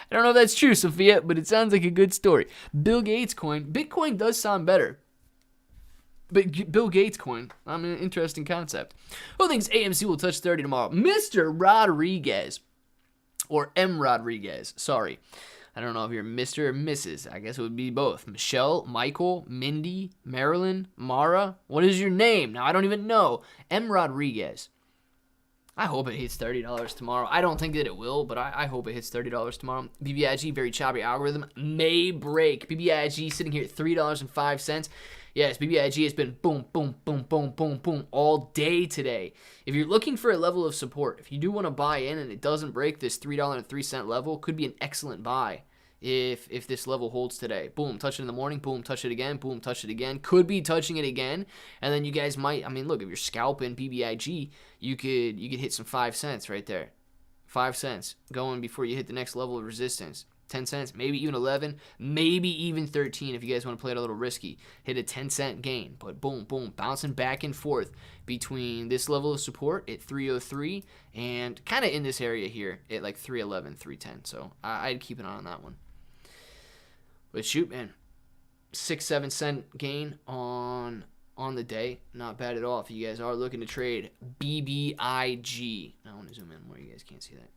I don't know if that's true, Sophia, but it sounds like a good story. Bill Gates coin. Bitcoin does sound better. But Bill Gates coin, I mean, an interesting concept. Who thinks AMC will touch 30 tomorrow? Mr. Rodriguez. Or M. Rodriguez. Sorry. I don't know if you're Mr. or Mrs. I guess it would be both. Michelle, Michael, Mindy, Marilyn, Mara. What is your name? Now, I don't even know. M. Rodriguez. I hope it hits $30 tomorrow. I don't think that it will, but I hope it hits $30 tomorrow. BBIG, very choppy algorithm, may break. BBIG sitting here at $3.05. Yes, BBIG has been boom, boom, boom, boom, boom, boom all day today. If you're looking for a level of support, if you do want to buy in and it doesn't break this $3.03 level, could be an excellent buy if this level holds today. Boom, touch it in the morning, boom, touch it again, boom, touch it again. Could be touching it again, and then you guys might, I mean, look, if you're scalping BBIG, you could hit some 5 cents right there. 5 cents going before you hit the next level of resistance. 10 cents, maybe even 11, maybe even 13 if you guys want to play it a little risky. Hit a 10-cent gain, but boom, boom, bouncing back and forth between this level of support at 303 and kind of in this area here at like 311, 310. So I'd keep an eye on that one. But shoot, man, 6-7 cent gain on the day, not bad at all if you guys are looking to trade BBIG. Now I want to zoom in more, you guys can't see that.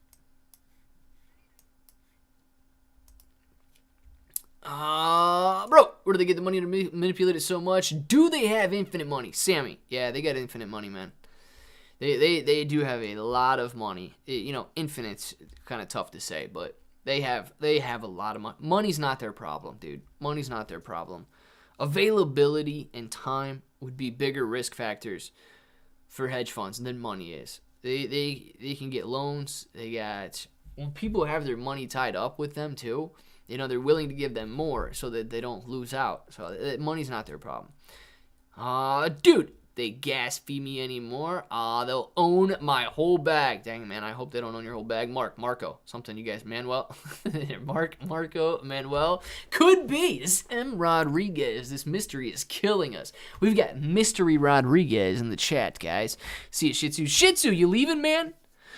Bro, where do they get the money to manipulate it so much? Do they have infinite money? Sammy, yeah, they got infinite money, man. They do have a lot of money. You know, infinite's kind of tough to say, but they have a lot of money. Money's not their problem, dude. Money's not their problem. Availability and time would be bigger risk factors for hedge funds than money is. They can get loans. When people have their money tied up with them too, you know, they're willing to give them more so that they don't lose out. So money's not their problem. Dude, they gas fee me anymore. They'll own my whole bag. Dang, man, I hope they don't own your whole bag. Marco, something you guys, Manuel. Marco, Manuel. Could be. This M. Rodriguez, this mystery is killing us. We've got Mystery Rodriguez in the chat, guys. See you, Shih Tzu. Shih Tzu, you leaving, man?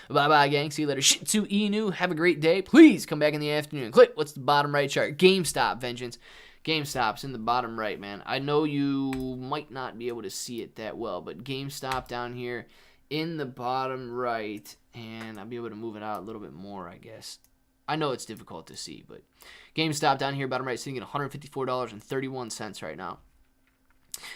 Bye-bye, gang. See you later. Shiba Inu. Have a great day. Please come back in the afternoon. Click. What's the bottom right chart? GameStop, Vengeance. GameStop's in the bottom right, man. I know you might not be able to see it that well, but GameStop down here in the bottom right, and I'll be able to move it out a little bit more, I guess. I know it's difficult to see, but GameStop down here, bottom right, sitting at $154.31 right now.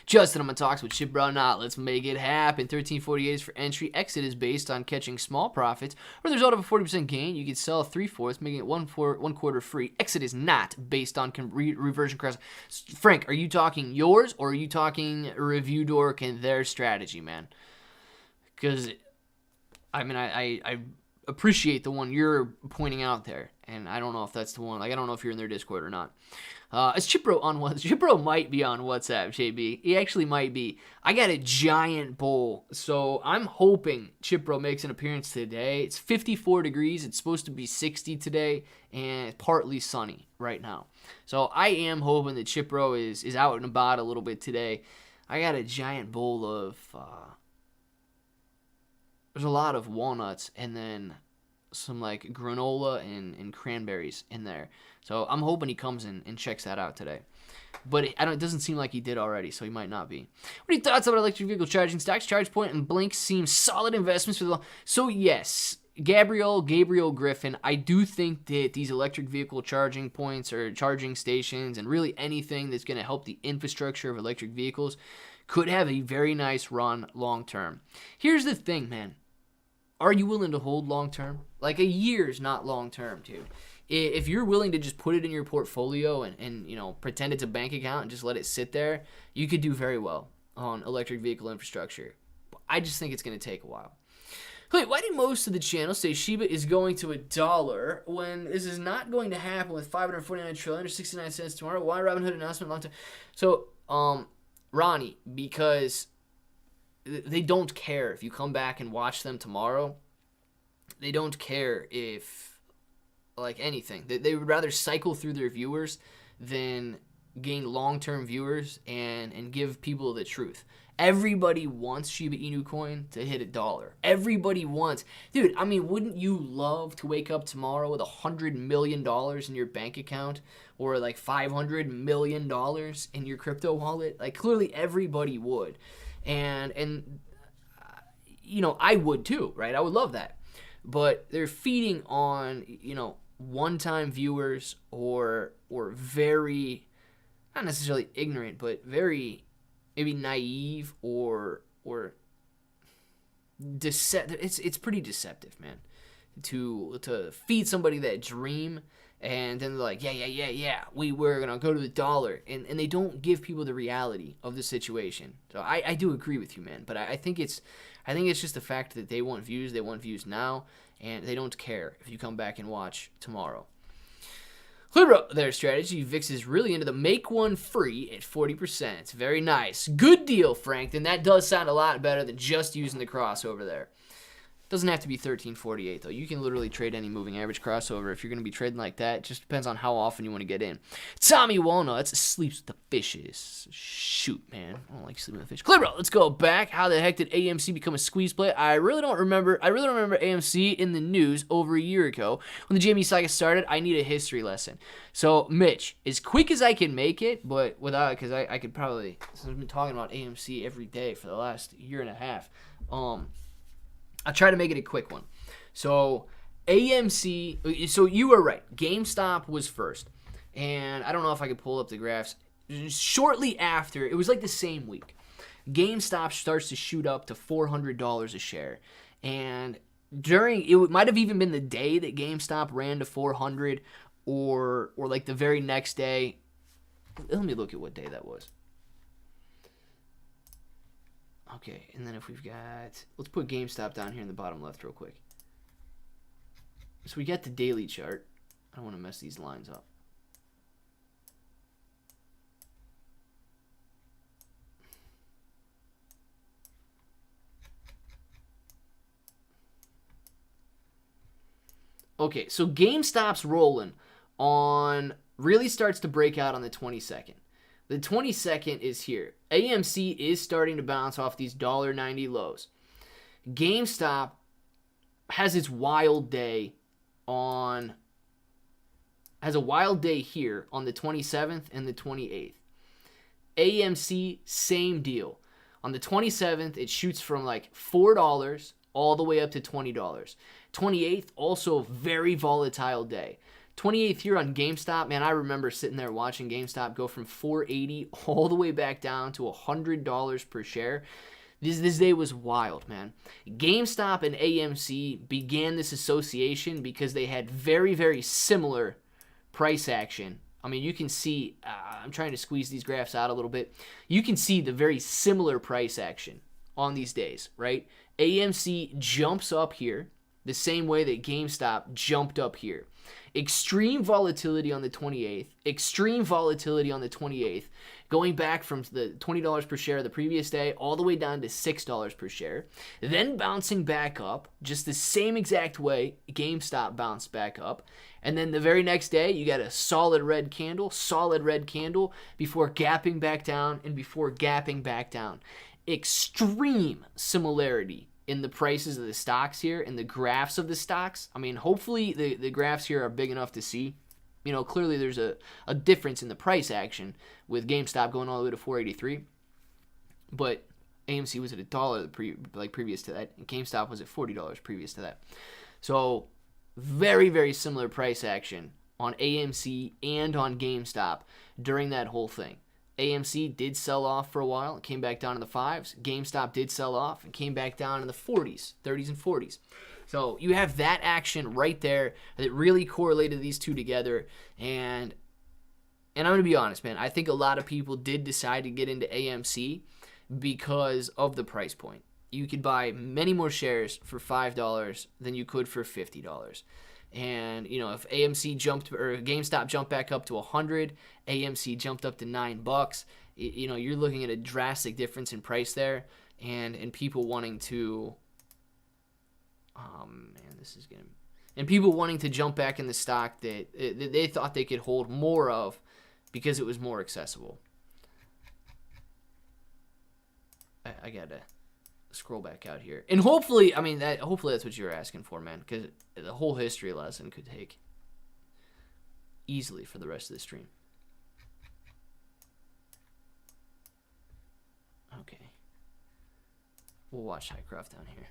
Justin, I'm going to talk with Shib Now. Let's make it happen. 1348 is for entry. Exit is based on catching small profits. Or the result of a 40% gain, you could sell 3/4, making it 1/4 free. Exit is not based on reversion cross. Frank, are you talking yours or are you talking Review Dork and their strategy, man? Because, I mean, I appreciate the one you're pointing out there. And I don't know if that's the one. Like, I don't know if you're in their Discord or not. Is Chipro on WhatsApp? Chipro might be on WhatsApp, JB. He actually might be. I got a giant bowl, so I'm hoping Chipro makes an appearance today. It's 54 degrees. It's supposed to be 60 today, and it's partly sunny right now. So I am hoping that Chipro is out and about a little bit today. I got a giant bowl of... there's a lot of walnuts, and then some like granola and cranberries in there. So I'm hoping he comes in and checks that out today. But it doesn't seem like he did already, so he might not be. What are your thoughts about electric vehicle charging stocks? ChargePoint and Blink seem solid investments for the... So yes, Gabriel Griffin, I do think that these electric vehicle charging points or charging stations and really anything that's going to help the infrastructure of electric vehicles could have a very nice run long term. Here's the thing, man. Are you willing to hold long term? Like a year's not long term, dude. If you're willing to just put it in your portfolio and you know, pretend it's a bank account and just let it sit there, you could do very well on electric vehicle infrastructure. I just think it's going to take a while. Wait, why do most of the channels say Shiba is going to $1 when this is not going to happen with 549 trillion or 69 cents tomorrow? Why Robinhood announcement long time? So, Ronnie, because they don't care if you come back and watch them tomorrow. They don't care if, like, anything. They would rather cycle through their viewers than gain long-term viewers and give people the truth. Everybody wants Shiba Inu coin to hit $1. Everybody wants. Dude, I mean, wouldn't you love to wake up tomorrow with $100 million in your bank account or like $500 million in your crypto wallet? Like, clearly everybody would. And you know, I would too, right? I would love that. But they're feeding on, you know, one-time viewers or very, not necessarily ignorant, but very maybe naive or deceptive. It's pretty deceptive, man, to feed somebody that dream and then they're like, yeah, we're gonna go to $1, and they don't give people the reality of the situation. So I do agree with you, man, but I think it's just the fact that they want views now, and they don't care if you come back and watch tomorrow. Clear out their strategy. VIX is really into the make one free at 40%. Very nice. Good deal, Frank. And that does sound a lot better than just using the crossover there. Doesn't have to be 1348 though. You can literally trade any moving average crossover if you're going to be trading like that. It just depends on how often you want to get in. Tommy Walnuts sleeps with the fishes. Shoot, man. I don't like sleeping with fish. Clear bro, let's go back. How the heck did AMC become a squeeze play? I really don't remember AMC in the news over a year ago when the GME saga started. I need a history lesson. So, Mitch, as quick as I can make it, but without, because I could probably, since I've been talking about AMC every day for the last year and a half, I'll try to make it a quick one. So AMC, so you were right. GameStop was first. And I don't know if I could pull up the graphs. Shortly after, it was like the same week, GameStop starts to shoot up to $400 a share. And it might have even been the day that GameStop ran to 400 or like the very next day. Let me look at what day that was. Okay, and then if we've got, let's put GameStop down here in the bottom left real quick. So we got the daily chart. I don't want to mess these lines up. Okay, so GameStop's rolling on, really starts to break out on the 22nd. The 22nd is here. AMC is starting to bounce off these $1.90 lows. GameStop has its wild day here on the 27th and the 28th. AMC, same deal. On the 27th, it shoots from like $4 all the way up to $20. 28th, also a very volatile day. 28th here on GameStop, man, I remember sitting there watching GameStop go from $4.80 all the way back down to $100 per share. This day was wild, man. GameStop and AMC began this association because they had very, very similar price action. I mean, you can see, I'm trying to squeeze these graphs out a little bit. You can see the very similar price action on these days, right? AMC jumps up here the same way that GameStop jumped up here. Extreme volatility on the 28th. Extreme volatility on the 28th. Going back from the $20 per share the previous day all the way down to $6 per share. Then bouncing back up just the same exact way GameStop bounced back up. And then the very next day, you got a solid red candle before gapping back down and before gapping back down. Extreme similarity in the prices of the stocks here and the graphs of the stocks. I mean, hopefully the graphs here are big enough to see. You know, clearly there's a difference in the price action with GameStop going all the way to $4.83. But AMC was at $1 previous to that, and GameStop was at $40 previous to that. So very, very similar price action on AMC and on GameStop during that whole thing. AMC did sell off for a while. It came back down in the 5s. GameStop did sell off and came back down in the 40s, 30s and 40s. So you have that action right there that really correlated these two together. And I'm going to be honest, man. I think a lot of people did decide to get into AMC because of the price point. You could buy many more shares for $5 than you could for $50. And, you know, if AMC jumped or GameStop jumped back up to 100, AMC jumped up to $9, you know, you're looking at a drastic difference in price there, and people wanting to, people wanting to jump back in the stock that they thought they could hold more of because it was more accessible. I gotta scroll back out here, and hopefully that's what you're asking for, man, because the whole history lesson could take easily for the rest of the stream. Okay, we'll watch Hycroft down here.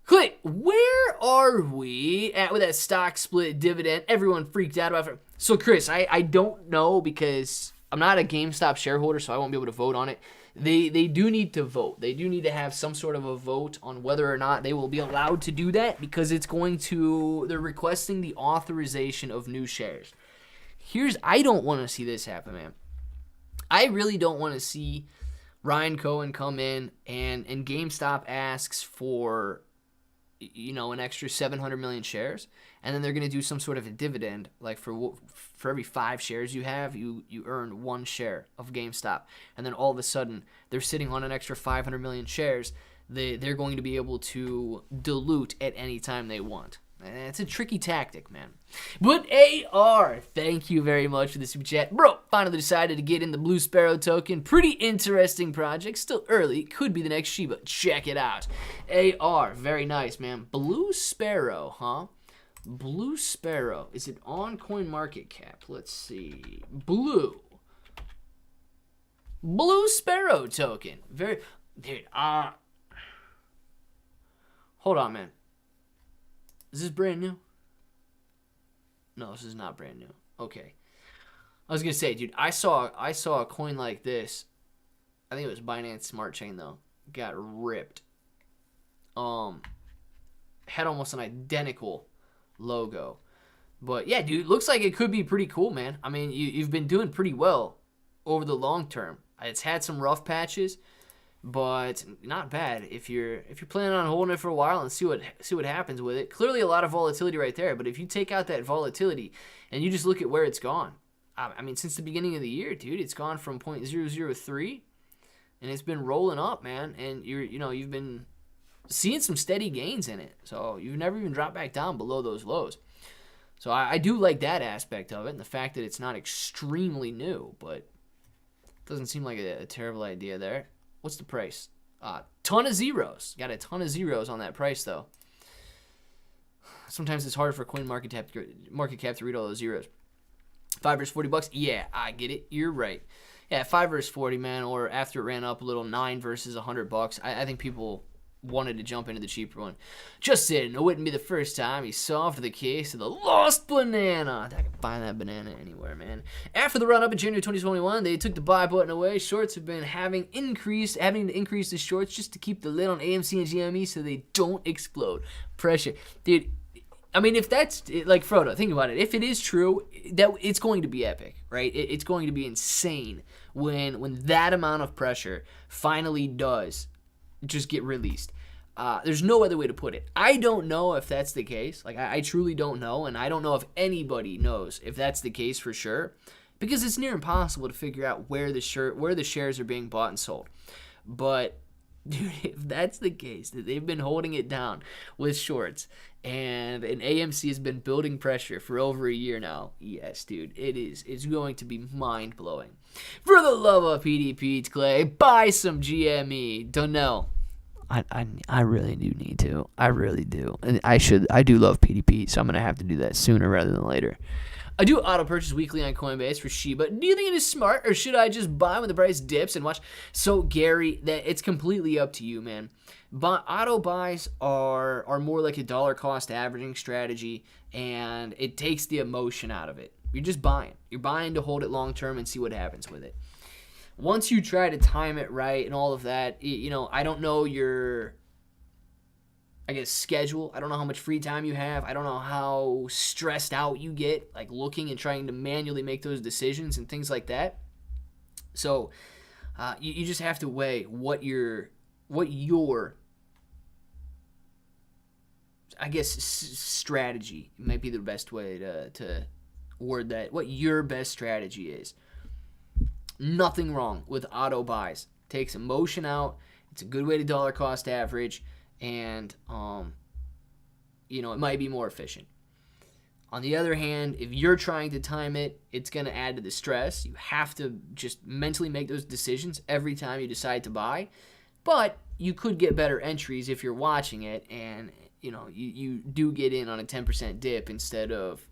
Click, where are we at with that stock split dividend? Everyone freaked out about it. So Chris, I don't know because I'm not a GameStop shareholder, so I won't be able to vote on it. They do need to vote. They do need to have some sort of a vote on whether or not they will be allowed to do that because they're requesting the authorization of new shares. I don't want to see this happen, man. I really don't want to see Ryan Cohen come in and GameStop asks for an extra 700 million shares, and then they're going to do some sort of a dividend, like for every 5 shares you have, you earn 1 share of GameStop, and then all of a sudden they're sitting on an extra 500 million shares. They're going to be able to dilute at any time they want. It's a tricky tactic, man. But AR, thank you very much for the super chat. Bro, finally decided to get in the Blue Sparrow token. Pretty interesting project. Still early. Could be the next Shiba. Check it out. AR, very nice, man. Blue Sparrow, huh? Blue Sparrow. Is it on CoinMarketCap? Let's see. Blue Sparrow token. Very, dude, hold on, man. Is this brand new? No, this is not brand new. Okay. I was gonna say, dude, I saw a coin like this. I think it was Binance Smart Chain though. Got ripped. Had almost an identical logo. But yeah, dude, looks like it could be pretty cool, man. I mean, you've been doing pretty well over the long term. It's had some rough patches, but not bad if you're planning on holding it for a while and see what happens with it. Clearly a lot of volatility right there, but if you take out that volatility and you just look at where it's gone, I mean, since the beginning of the year, dude, it's gone from 0.003 and it's been rolling up, man, and you've been seeing some steady gains in it. So you've never even dropped back down below those lows. So I do like that aspect of it, and the fact that it's not extremely new, but it doesn't seem like a terrible idea there. What's the price? Ton of zeros. Got a ton of zeros on that price, though. Sometimes it's hard for CoinMarketCap to read all those zeros. 5 versus $40. Yeah, I get it. You're right. Yeah, 5 versus 40, man. Or after it ran up a little, 9 versus $100. I think people wanted to jump into the cheaper one. Just saying, it wouldn't be the first time he solved the case of the lost banana. I can find that banana anywhere, man. After the run-up in January 2021, they took the buy button away. Shorts have been having to increase the shorts just to keep the lid on AMC and GME so they don't explode. Pressure. Dude, I mean, if that's, like, Frodo, think about it. If it is true, that it's going to be epic, right? It's going to be insane when that amount of pressure finally does just get released. There's no other way to put it. I don't know if that's the case. Like, I truly don't know, and I don't know if anybody knows if that's the case for sure, because it's near impossible to figure out where the shares are being bought and sold. But, dude, if that's the case, that they've been holding it down with shorts, and AMC has been building pressure for over a year now, yes, dude, it's going to be mind-blowing. For the love of PDP, Clay, buy some GME. Donnell. I really do need to. I really do. And I do love PDP, so I'm going to have to do that sooner rather than later. I do auto purchase weekly on Coinbase for Shiba. Do you think it is smart, or should I just buy when the price dips and watch? So, Gary, that it's completely up to you, man. But auto buys are more like a dollar cost averaging strategy, and it takes the emotion out of it. You're just buying. You're buying to hold it long term and see what happens with it. Once you try to time it right and all of that, I don't know your, schedule. I don't know how much free time you have. I don't know how stressed out you get, like looking and trying to manually make those decisions and things like that. So you just have to weigh what your strategy might be the best way to word that. What your best strategy is. Nothing wrong with auto buys. Takes emotion out. It's a good way to dollar cost average, and it might be more efficient. On the other hand, if you're trying to time it, it's going to add to the stress. You have to just mentally make those decisions every time you decide to buy. But you could get better entries if you're watching it, and you do get in on a 10% dip instead of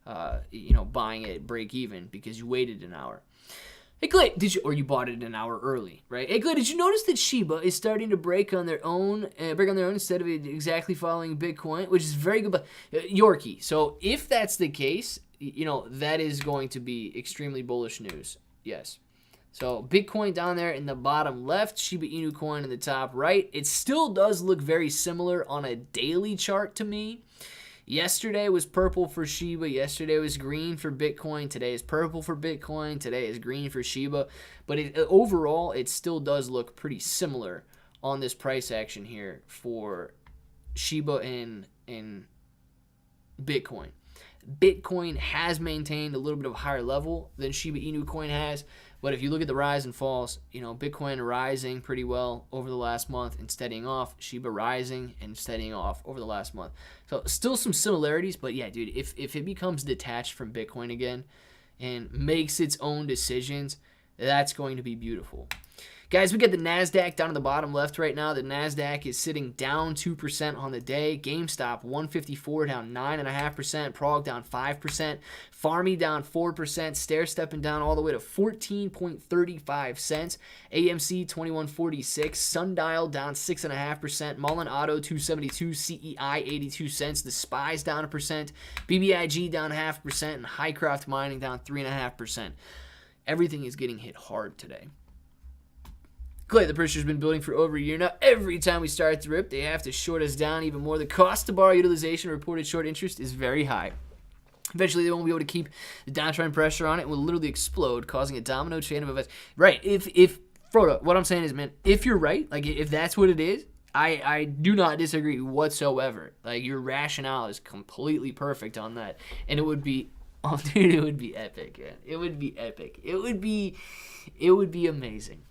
buying it break even because you waited an hour. Hey, Clay, you bought it an hour early, right? Hey, Clay, did you notice that Shiba is starting to break on their own instead of exactly following Bitcoin, which is very good. But Yorkie, so if that's the case, that is going to be extremely bullish news. Yes. So Bitcoin down there in the bottom left, Shiba Inu coin in the top right. It still does look very similar on a daily chart to me. Yesterday was purple for Shiba. Yesterday was green for Bitcoin. Today is purple for Bitcoin. Today is green for Shiba. But overall, it still does look pretty similar on this price action here for Shiba and Bitcoin. Bitcoin has maintained a little bit of a higher level than Shiba Inu coin has, but if you look at the rise and falls, Bitcoin rising pretty well over the last month and steadying off, Shiba rising and steadying off over the last month. So still some similarities, but yeah, dude, if it becomes detached from Bitcoin again and makes its own decisions, that's going to be beautiful. Guys, we got the NASDAQ down in the bottom left right now. The NASDAQ is sitting down 2% on the day. GameStop, 154, down 9.5%. Prog, down 5%. Farmy, down 4%. Stair-stepping down all the way to 14.35 cents. AMC, 21.46. Sundial, down 6.5%. Mullen Auto, 272. CEI, 82 cents. The SPY's down 1%. BBIG, down 0.5%. And Highcroft Mining, down 3.5%. Everything is getting hit hard today. Clay, the pressure's been building for over a year now. Every time we start the rip, they have to short us down even more. The cost to borrow utilization reported short interest is very high. Eventually, they won't be able to keep the downtrend pressure on it and will literally explode, causing a domino chain of events. Right. If Frodo, what I'm saying is, man, if you're right, like if that's what it is, I do not disagree whatsoever. Like your rationale is completely perfect on that. And it would be, oh dude, it would be epic, man. It would be epic. It would be amazing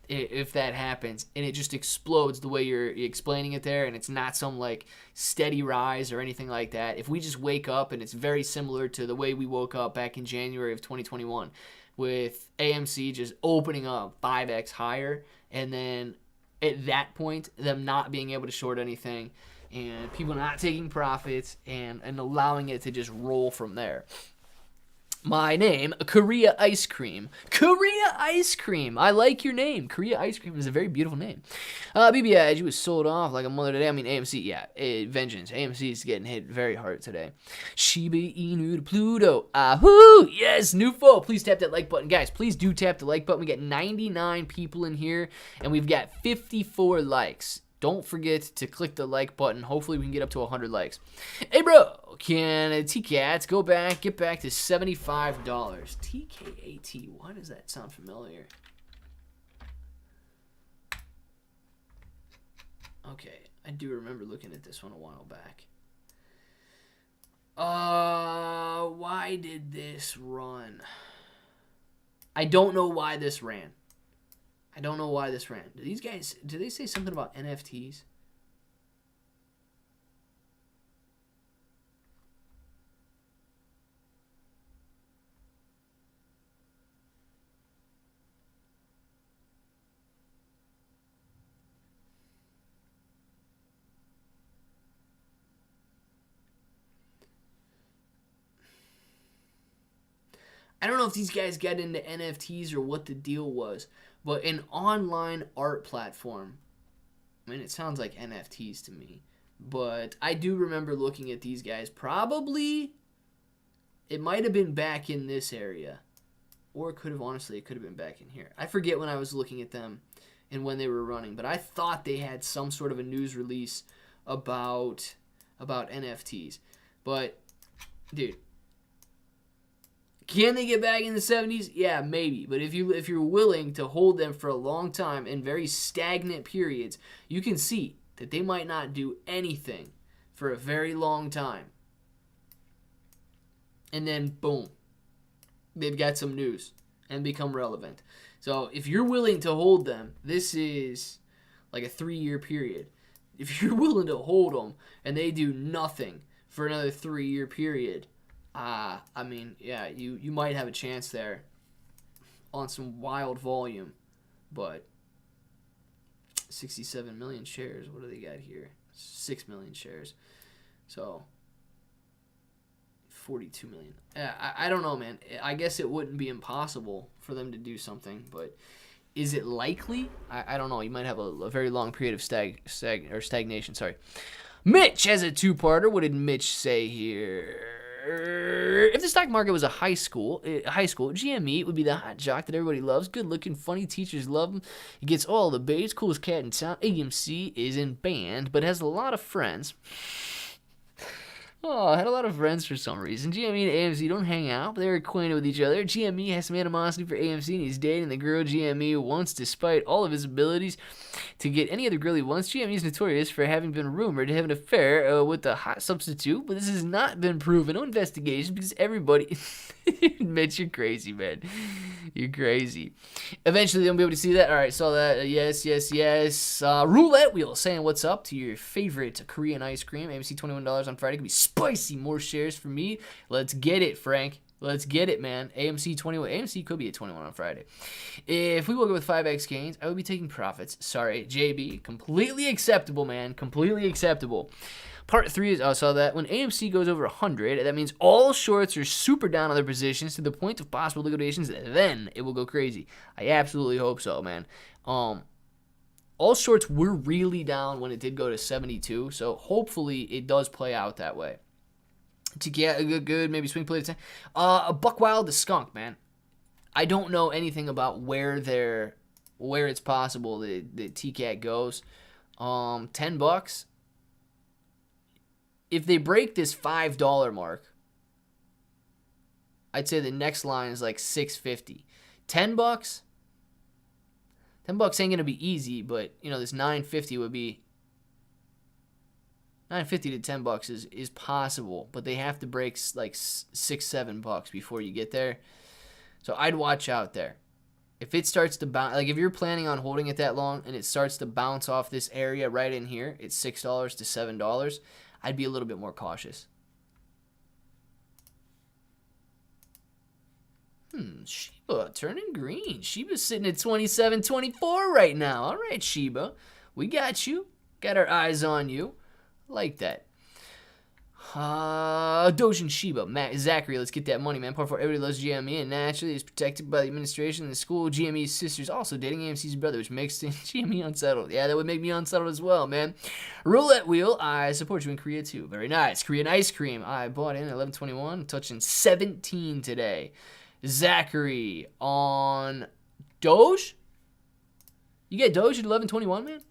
if that happens and it just explodes the way you're explaining it there, and it's not some like steady rise or anything like that. If we just wake up and it's very similar to the way we woke up back in January of 2021 with AMC just opening up 5x higher, and then at that point them not being able to short anything and people not taking profits and allowing it to just roll from there. My name, Korea Ice Cream. Korea Ice Cream. I like your name. Korea Ice Cream is a very beautiful name. BBIG was sold off like a mother today. I mean, AMC, yeah. Vengeance. AMC is getting hit very hard today. Shiba Inu to Pluto. Ahoo! Yes, new foe. Please tap that like button. Guys, please do tap the like button. We got 99 people in here, and we've got 54 likes. Don't forget to click the like button. Hopefully we can get up to 100 likes. Hey, bro, can T-Cats get back to $75? TKAT, why does that sound familiar? Okay, I do remember looking at this one a while back. Why did this run? I don't know why this ran. Do these guys, do they say something about NFTs? I don't know if these guys got into NFTs or what the deal was, but an online art platform, I mean, it sounds like NFTs to me, but I do remember looking at these guys. Probably, it might have been back in this area, or it could have been back in here. I forget when I was looking at them and when they were running, but I thought they had some sort of a news release about NFTs. But, dude, can they get back in the 70s? Yeah, maybe. But if you're willing to hold them for a long time in very stagnant periods, you can see that they might not do anything for a very long time. And then, boom, they've got some news and become relevant. So if you're willing to hold them, this is like a 3-year period. If you're willing to hold them and they do nothing for another 3-year period, I mean, yeah, you might have a chance there on some wild volume, but 67 million shares, what do they got here? 6 million shares. So 42 million. I don't know, man. I guess it wouldn't be impossible for them to do something, but is it likely? I don't know. You might have a very long period of stagnation. Sorry. Mitch has a two-parter. What did Mitch say here? If the stock market was a high school, GME would be the hot jock that everybody loves. Good-looking, funny, teachers love him. He gets all the bays, coolest cat in town. AMC is in band, but has a lot of friends. Oh, I had a lot of friends for some reason. GME and AMC don't hang out, but they're acquainted with each other. GME has some animosity for AMC, and he's dating the girl GME wants despite all of his abilities to get any other girl he wants. GME is notorious for having been rumored to have an affair with a hot substitute, but this has not been proven. No investigation because everybody... Mitch, you're crazy, man. You're crazy. Eventually, they'll be able to see that. All right, saw that. Yes. Roulette wheel saying what's up to your favorite Korean ice cream. AMC $21 on Friday. Could be spicy. More shares for me. Let's get it, Frank. Let's get it, man. AMC 21. AMC could be at 21 on Friday. If we will go with 5x gains, I would be taking profits. Sorry, JB. Completely acceptable, man. Completely acceptable. Part 3 is, I saw that when AMC goes over 100, that means all shorts are super down on their positions to the point of possible liquidations. Then it will go crazy. I absolutely hope so, man. All shorts were really down when it did go to 72, so hopefully it does play out that way. To get a good maybe swing play to 10. A Buck Wild the Skunk, man. I don't know anything about where it's possible that TCAT goes. $10. If they break this $5 mark, I'd say the next line is like $6.50. $10? $10 ain't gonna be easy, but you know this $9.50 would be $9.50 to $10 is possible, but they have to break like $6-7 before you get there. So I'd watch out there. If it starts to bounce, like if you're planning on holding it that long and it starts to bounce off this area right in here, it's $6 to $7. I'd be a little bit more cautious. Shiba turning green. Shiba's sitting at 27.24 right now. All right, Shiba. We got you. Got our eyes on you. Like that. Doge and Shiba. Zachary, let's get that money, man. Part 4, everybody loves GME, and naturally is protected by the administration and the school. GME's sister's also dating AMC's brother, which makes GME unsettled. Yeah, that would make me unsettled as well, man. Roulette wheel, I support you in Korea too. Very nice. Korean ice cream. I bought in at 11.21, touching 17 today. Zachary on Doge? You get Doge at 11.21, man?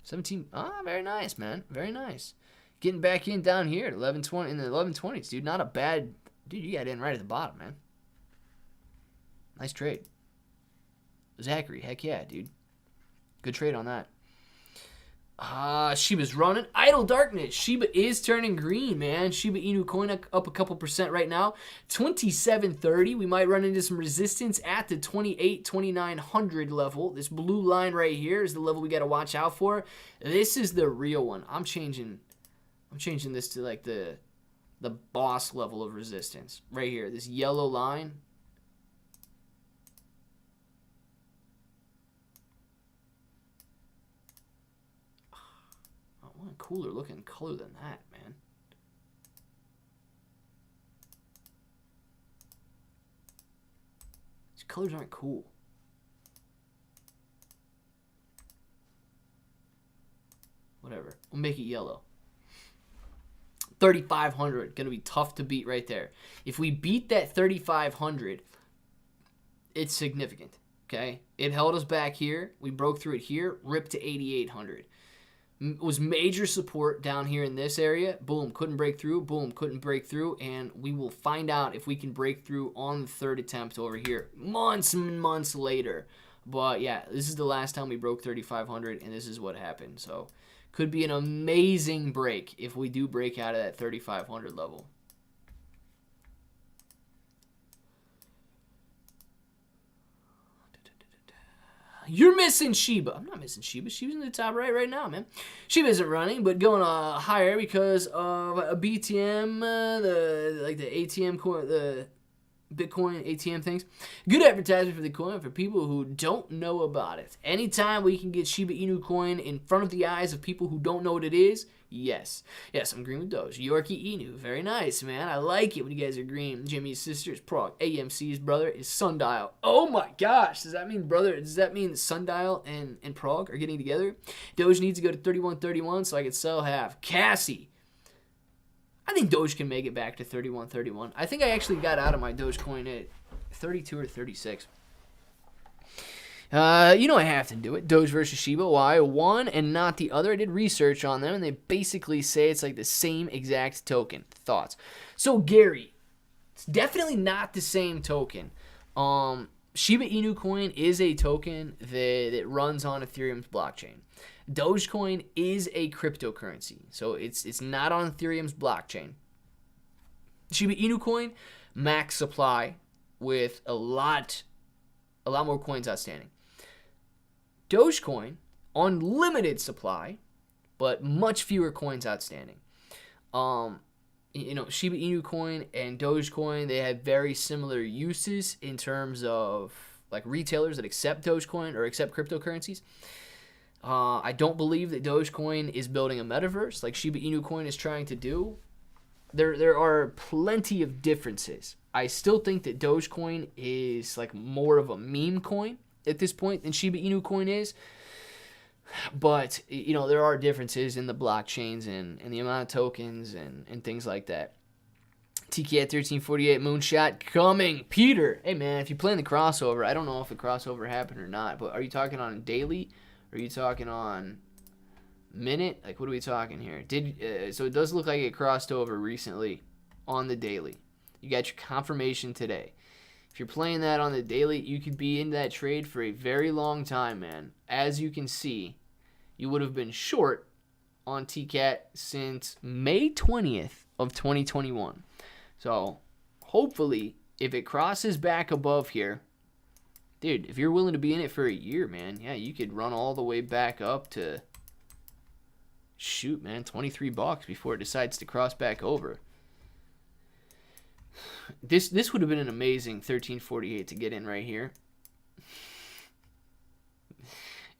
17. Very nice, man. Very nice. Getting back in down here at 11.20 in the 11.20s, dude. Not a bad. Dude, you got in right at the bottom, man. Nice trade. Zachary, heck yeah, dude. Good trade on that. Shiba's running. Idle Darkness. Shiba is turning green, man. Shiba Inu coin up a couple percent right now. 27.30. We might run into some resistance at the 28,900 level. This blue line right here is the level we got to watch out for. This is the real one. I'm changing this to like the boss level of resistance. Right here. This yellow line. Cooler looking color than that, man. These colors aren't cool. Whatever. We'll make it yellow. 3,500. Gonna be tough to beat right there. If we beat that 3,500, it's significant. Okay? It held us back here. We broke through it here. Ripped to 8,800. Was major support down here in this area. Boom, couldn't break through. Boom, couldn't break through. And we will find out if we can break through on the third attempt over here. Months and months later. But yeah, this is the last time we broke 3,500, and this is what happened. So could be an amazing break if we do break out of that 3,500 level. You're missing Shiba. I'm not missing Shiba. Shiba's in the top right now, man. Shiba isn't running, but going higher because of a BTM, the ATM coin, the Bitcoin ATM things. Good advertisement for the coin for people who don't know about it. Anytime we can get Shiba Inu coin in front of the eyes of people who don't know what it is, yes. Yes, I'm green with Doge. Yorkie Inu. Very nice, man. I like it when you guys are green. Jimmy's sister is Prague. AMC's brother is Sundial. Oh my gosh. Does that mean Sundial and Prague are getting together? Doge needs to go to 31.31 so I can sell half. Cassie. I think Doge can make it back to 31.31. I think I actually got out of my Dogecoin at 32 or 36. You know I have to do it. Doge versus Shiba. Why one and not the other? I did research on them, and they basically say it's like the same exact token. Thoughts? So Gary, it's definitely not the same token. Shiba Inu coin is a token that runs on Ethereum's blockchain. Dogecoin is a cryptocurrency, so it's not on Ethereum's blockchain. Shiba Inu coin, max supply with a lot more coins outstanding. Dogecoin, unlimited supply, but much fewer coins outstanding. Shiba Inu coin and Dogecoin, they have very similar uses in terms of like retailers that accept Dogecoin or accept cryptocurrencies. I don't believe that Dogecoin is building a metaverse like Shiba Inu coin is trying to do. There are plenty of differences. I still think that Dogecoin is like more of a meme coin at this point than Shiba Inu coin is. But, there are differences in the blockchains and the amount of tokens and things like that. TK at 1348 Moonshot coming. Peter, hey man, if you play in the crossover, I don't know if the crossover happened or not, but are you talking on daily? Are you talking on minute? Like, what are we talking here? So it does look like it crossed over recently on the daily. You got your confirmation today. If you're playing that on the daily, you could be in that trade for a very long time, man. As you can see, you would have been short on TCAT since May 20th of 2021. So hopefully, if it crosses back above here, dude, if you're willing to be in it for a year, man, yeah, you could run all the way back up to, shoot, man, $23 before it decides to cross back over. This would have been an amazing 1348 to get in right here.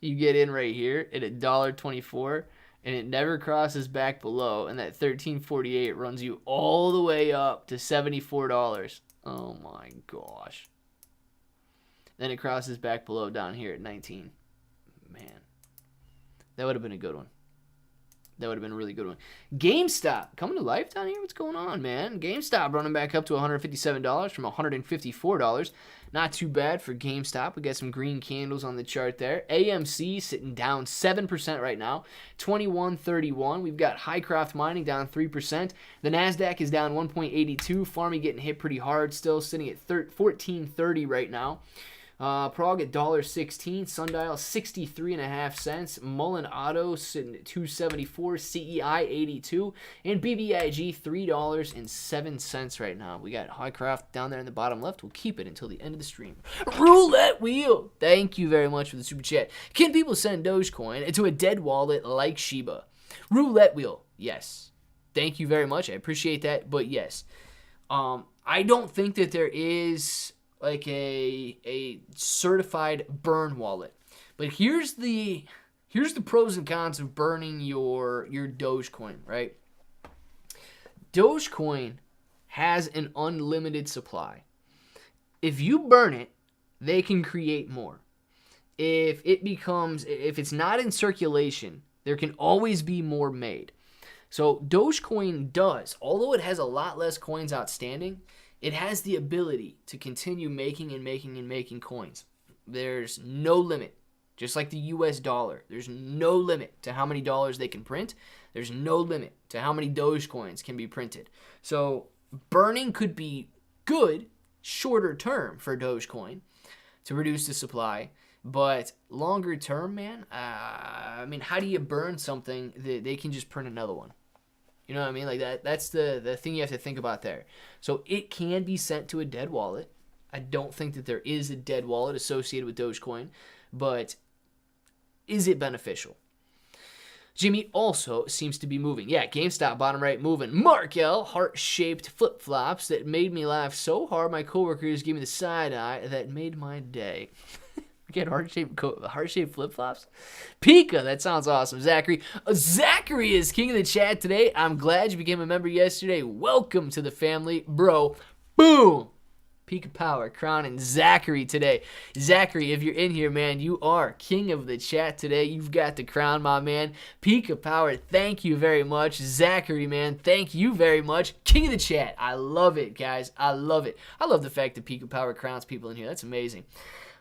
You get in right here at $1.24, and it never crosses back below, and that 1348 runs you all the way up to $74. Oh my gosh. Then it crosses back below down here at 19. Man, that would have been a good one. That would have been a really good one. GameStop coming to life down here. What's going on, man? GameStop running back up to $157 from $154. Not too bad for GameStop. We got some green candles on the chart there. AMC sitting down 7% right now, 21.31. We've got Highcroft Mining down 3%. The Nasdaq is down 1.82. Farming getting hit pretty hard, still sitting at 14.30 right now. Prague at $1.16, Sundial 63.5 cents, Mullen Auto sitting at $2.74, CEI 82, and BBIG $3.07 right now. We got Highcroft down there in the bottom left. We'll keep it until the end of the stream. Roulette Wheel, thank you very much for the super chat. Can people send Dogecoin to a dead wallet like Shiba? Roulette Wheel, yes. Thank you very much. I appreciate that, but yes. I don't think that there is like a certified burn wallet. But here's the pros and cons of burning your Dogecoin, right? Dogecoin has an unlimited supply. If you burn it, they can create more. If it's not in circulation, there can always be more made. So Dogecoin does, although it has a lot less coins outstanding, it has the ability to continue making and making and making coins. There's no limit. Just like the US dollar, there's no limit to how many dollars they can print. There's no limit to how many Dogecoins can be printed. So burning could be good shorter term for Dogecoin to reduce the supply, but longer term, man, how do you burn something that they can just print another one? You know what I mean? Like that's the thing you have to think about there. So it can be sent to a dead wallet. I don't think that there is a dead wallet associated with Dogecoin, but is it beneficial? Jimmy also seems to be moving. Yeah, GameStop bottom right moving. Mark L, heart-shaped flip-flops that made me laugh so hard my coworkers gave me the side eye that made my day. Get heart-shaped flip-flops? Pika, that sounds awesome. Zachary is king of the chat today. I'm glad you became a member yesterday. Welcome to the family, bro. Boom. Pika Power crowning Zachary today. Zachary, if you're in here, man, you are king of the chat today. You've got the crown, my man. Pika Power, thank you very much. Zachary, man, thank you very much. King of the chat. I love it, guys. I love it. I love the fact that Pika Power crowns people in here. That's amazing.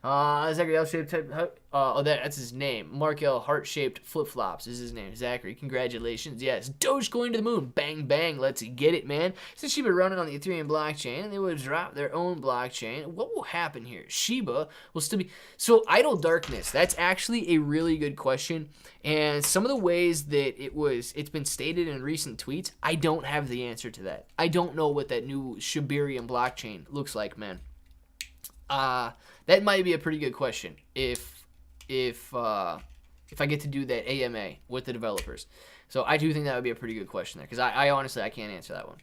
Zachary L-shaped type. That's his name. Mark L. Heart-shaped flip-flops is his name. Zachary, congratulations. Yes, Dogecoin to the moon. Bang, bang. Let's get it, man. Since Shiba running on the Ethereum blockchain, and they would drop their own blockchain, what will happen here? Shiba will still be... So, idle darkness. That's actually a really good question. And some of the ways that it's been stated in recent tweets, I don't have the answer to that. I don't know what that new Shibarium blockchain looks like, man. That might be a pretty good question if I get to do that AMA with the developers. So I do think that would be a pretty good question there, because I honestly, I can't answer that one.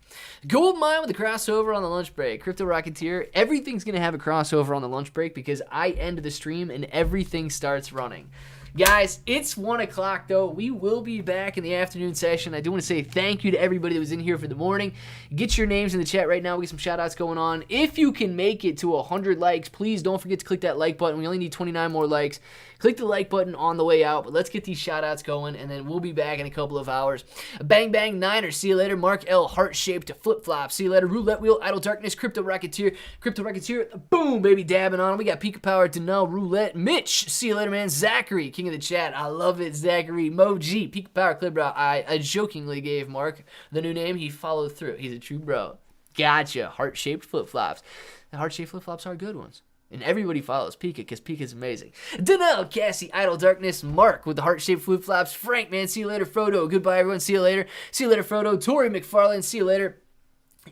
Gold mine with the crossover on the lunch break. Crypto Rocketeer, everything's going to have a crossover on the lunch break because I end the stream and everything starts running. Guys, it's 1 o'clock though. We will be back in the afternoon session. I do want to say thank you to everybody that was in here for the morning. Get your names in the chat right now. We get some shout outs going on. If you can make it to 100 likes, please don't forget to click that like button. We only need 29 more likes. Click the like button on the way out, but let's get these shout outs going, and then we'll be back in a couple of hours. Bang Bang Niners, see you later. Mark L, heart-shaped flip-flop, see you later. Roulette Wheel, Idle Darkness, Crypto Rocketeer, boom, baby, dabbing on. We got Pika Power, Denell, Roulette, Mitch, see you later, man. Zachary, king of the chat, I love it. Zachary, Moji, Pika Power, Clipbrow. I jokingly gave Mark the new name. He followed through. He's a true bro. Gotcha. Heart-shaped flip-flops. The heart-shaped flip-flops are good ones. And everybody follows Pika because Pika's amazing. Danelle, Cassie, Idle Darkness, Mark with the heart-shaped flip-flops, Frank, man, see you later. Frodo, goodbye, everyone. See you later. See you later, Frodo. Tori McFarlane, see you later.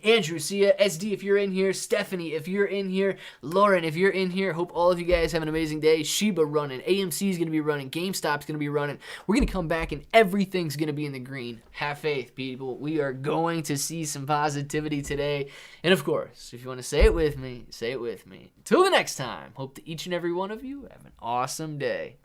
Andrew, see ya. SD, if you're in here. Stephanie, if you're in here. Lauren, if you're in here. Hope all of you guys have an amazing day. Shiba running. AMC is going to be running. GameStop's going to be running. We're going to come back and everything's going to be in the green. Have faith, people. We are going to see some positivity today. And of course, if you want to say it with me, say it with me. Till the next time, hope that each and every one of you have an awesome day.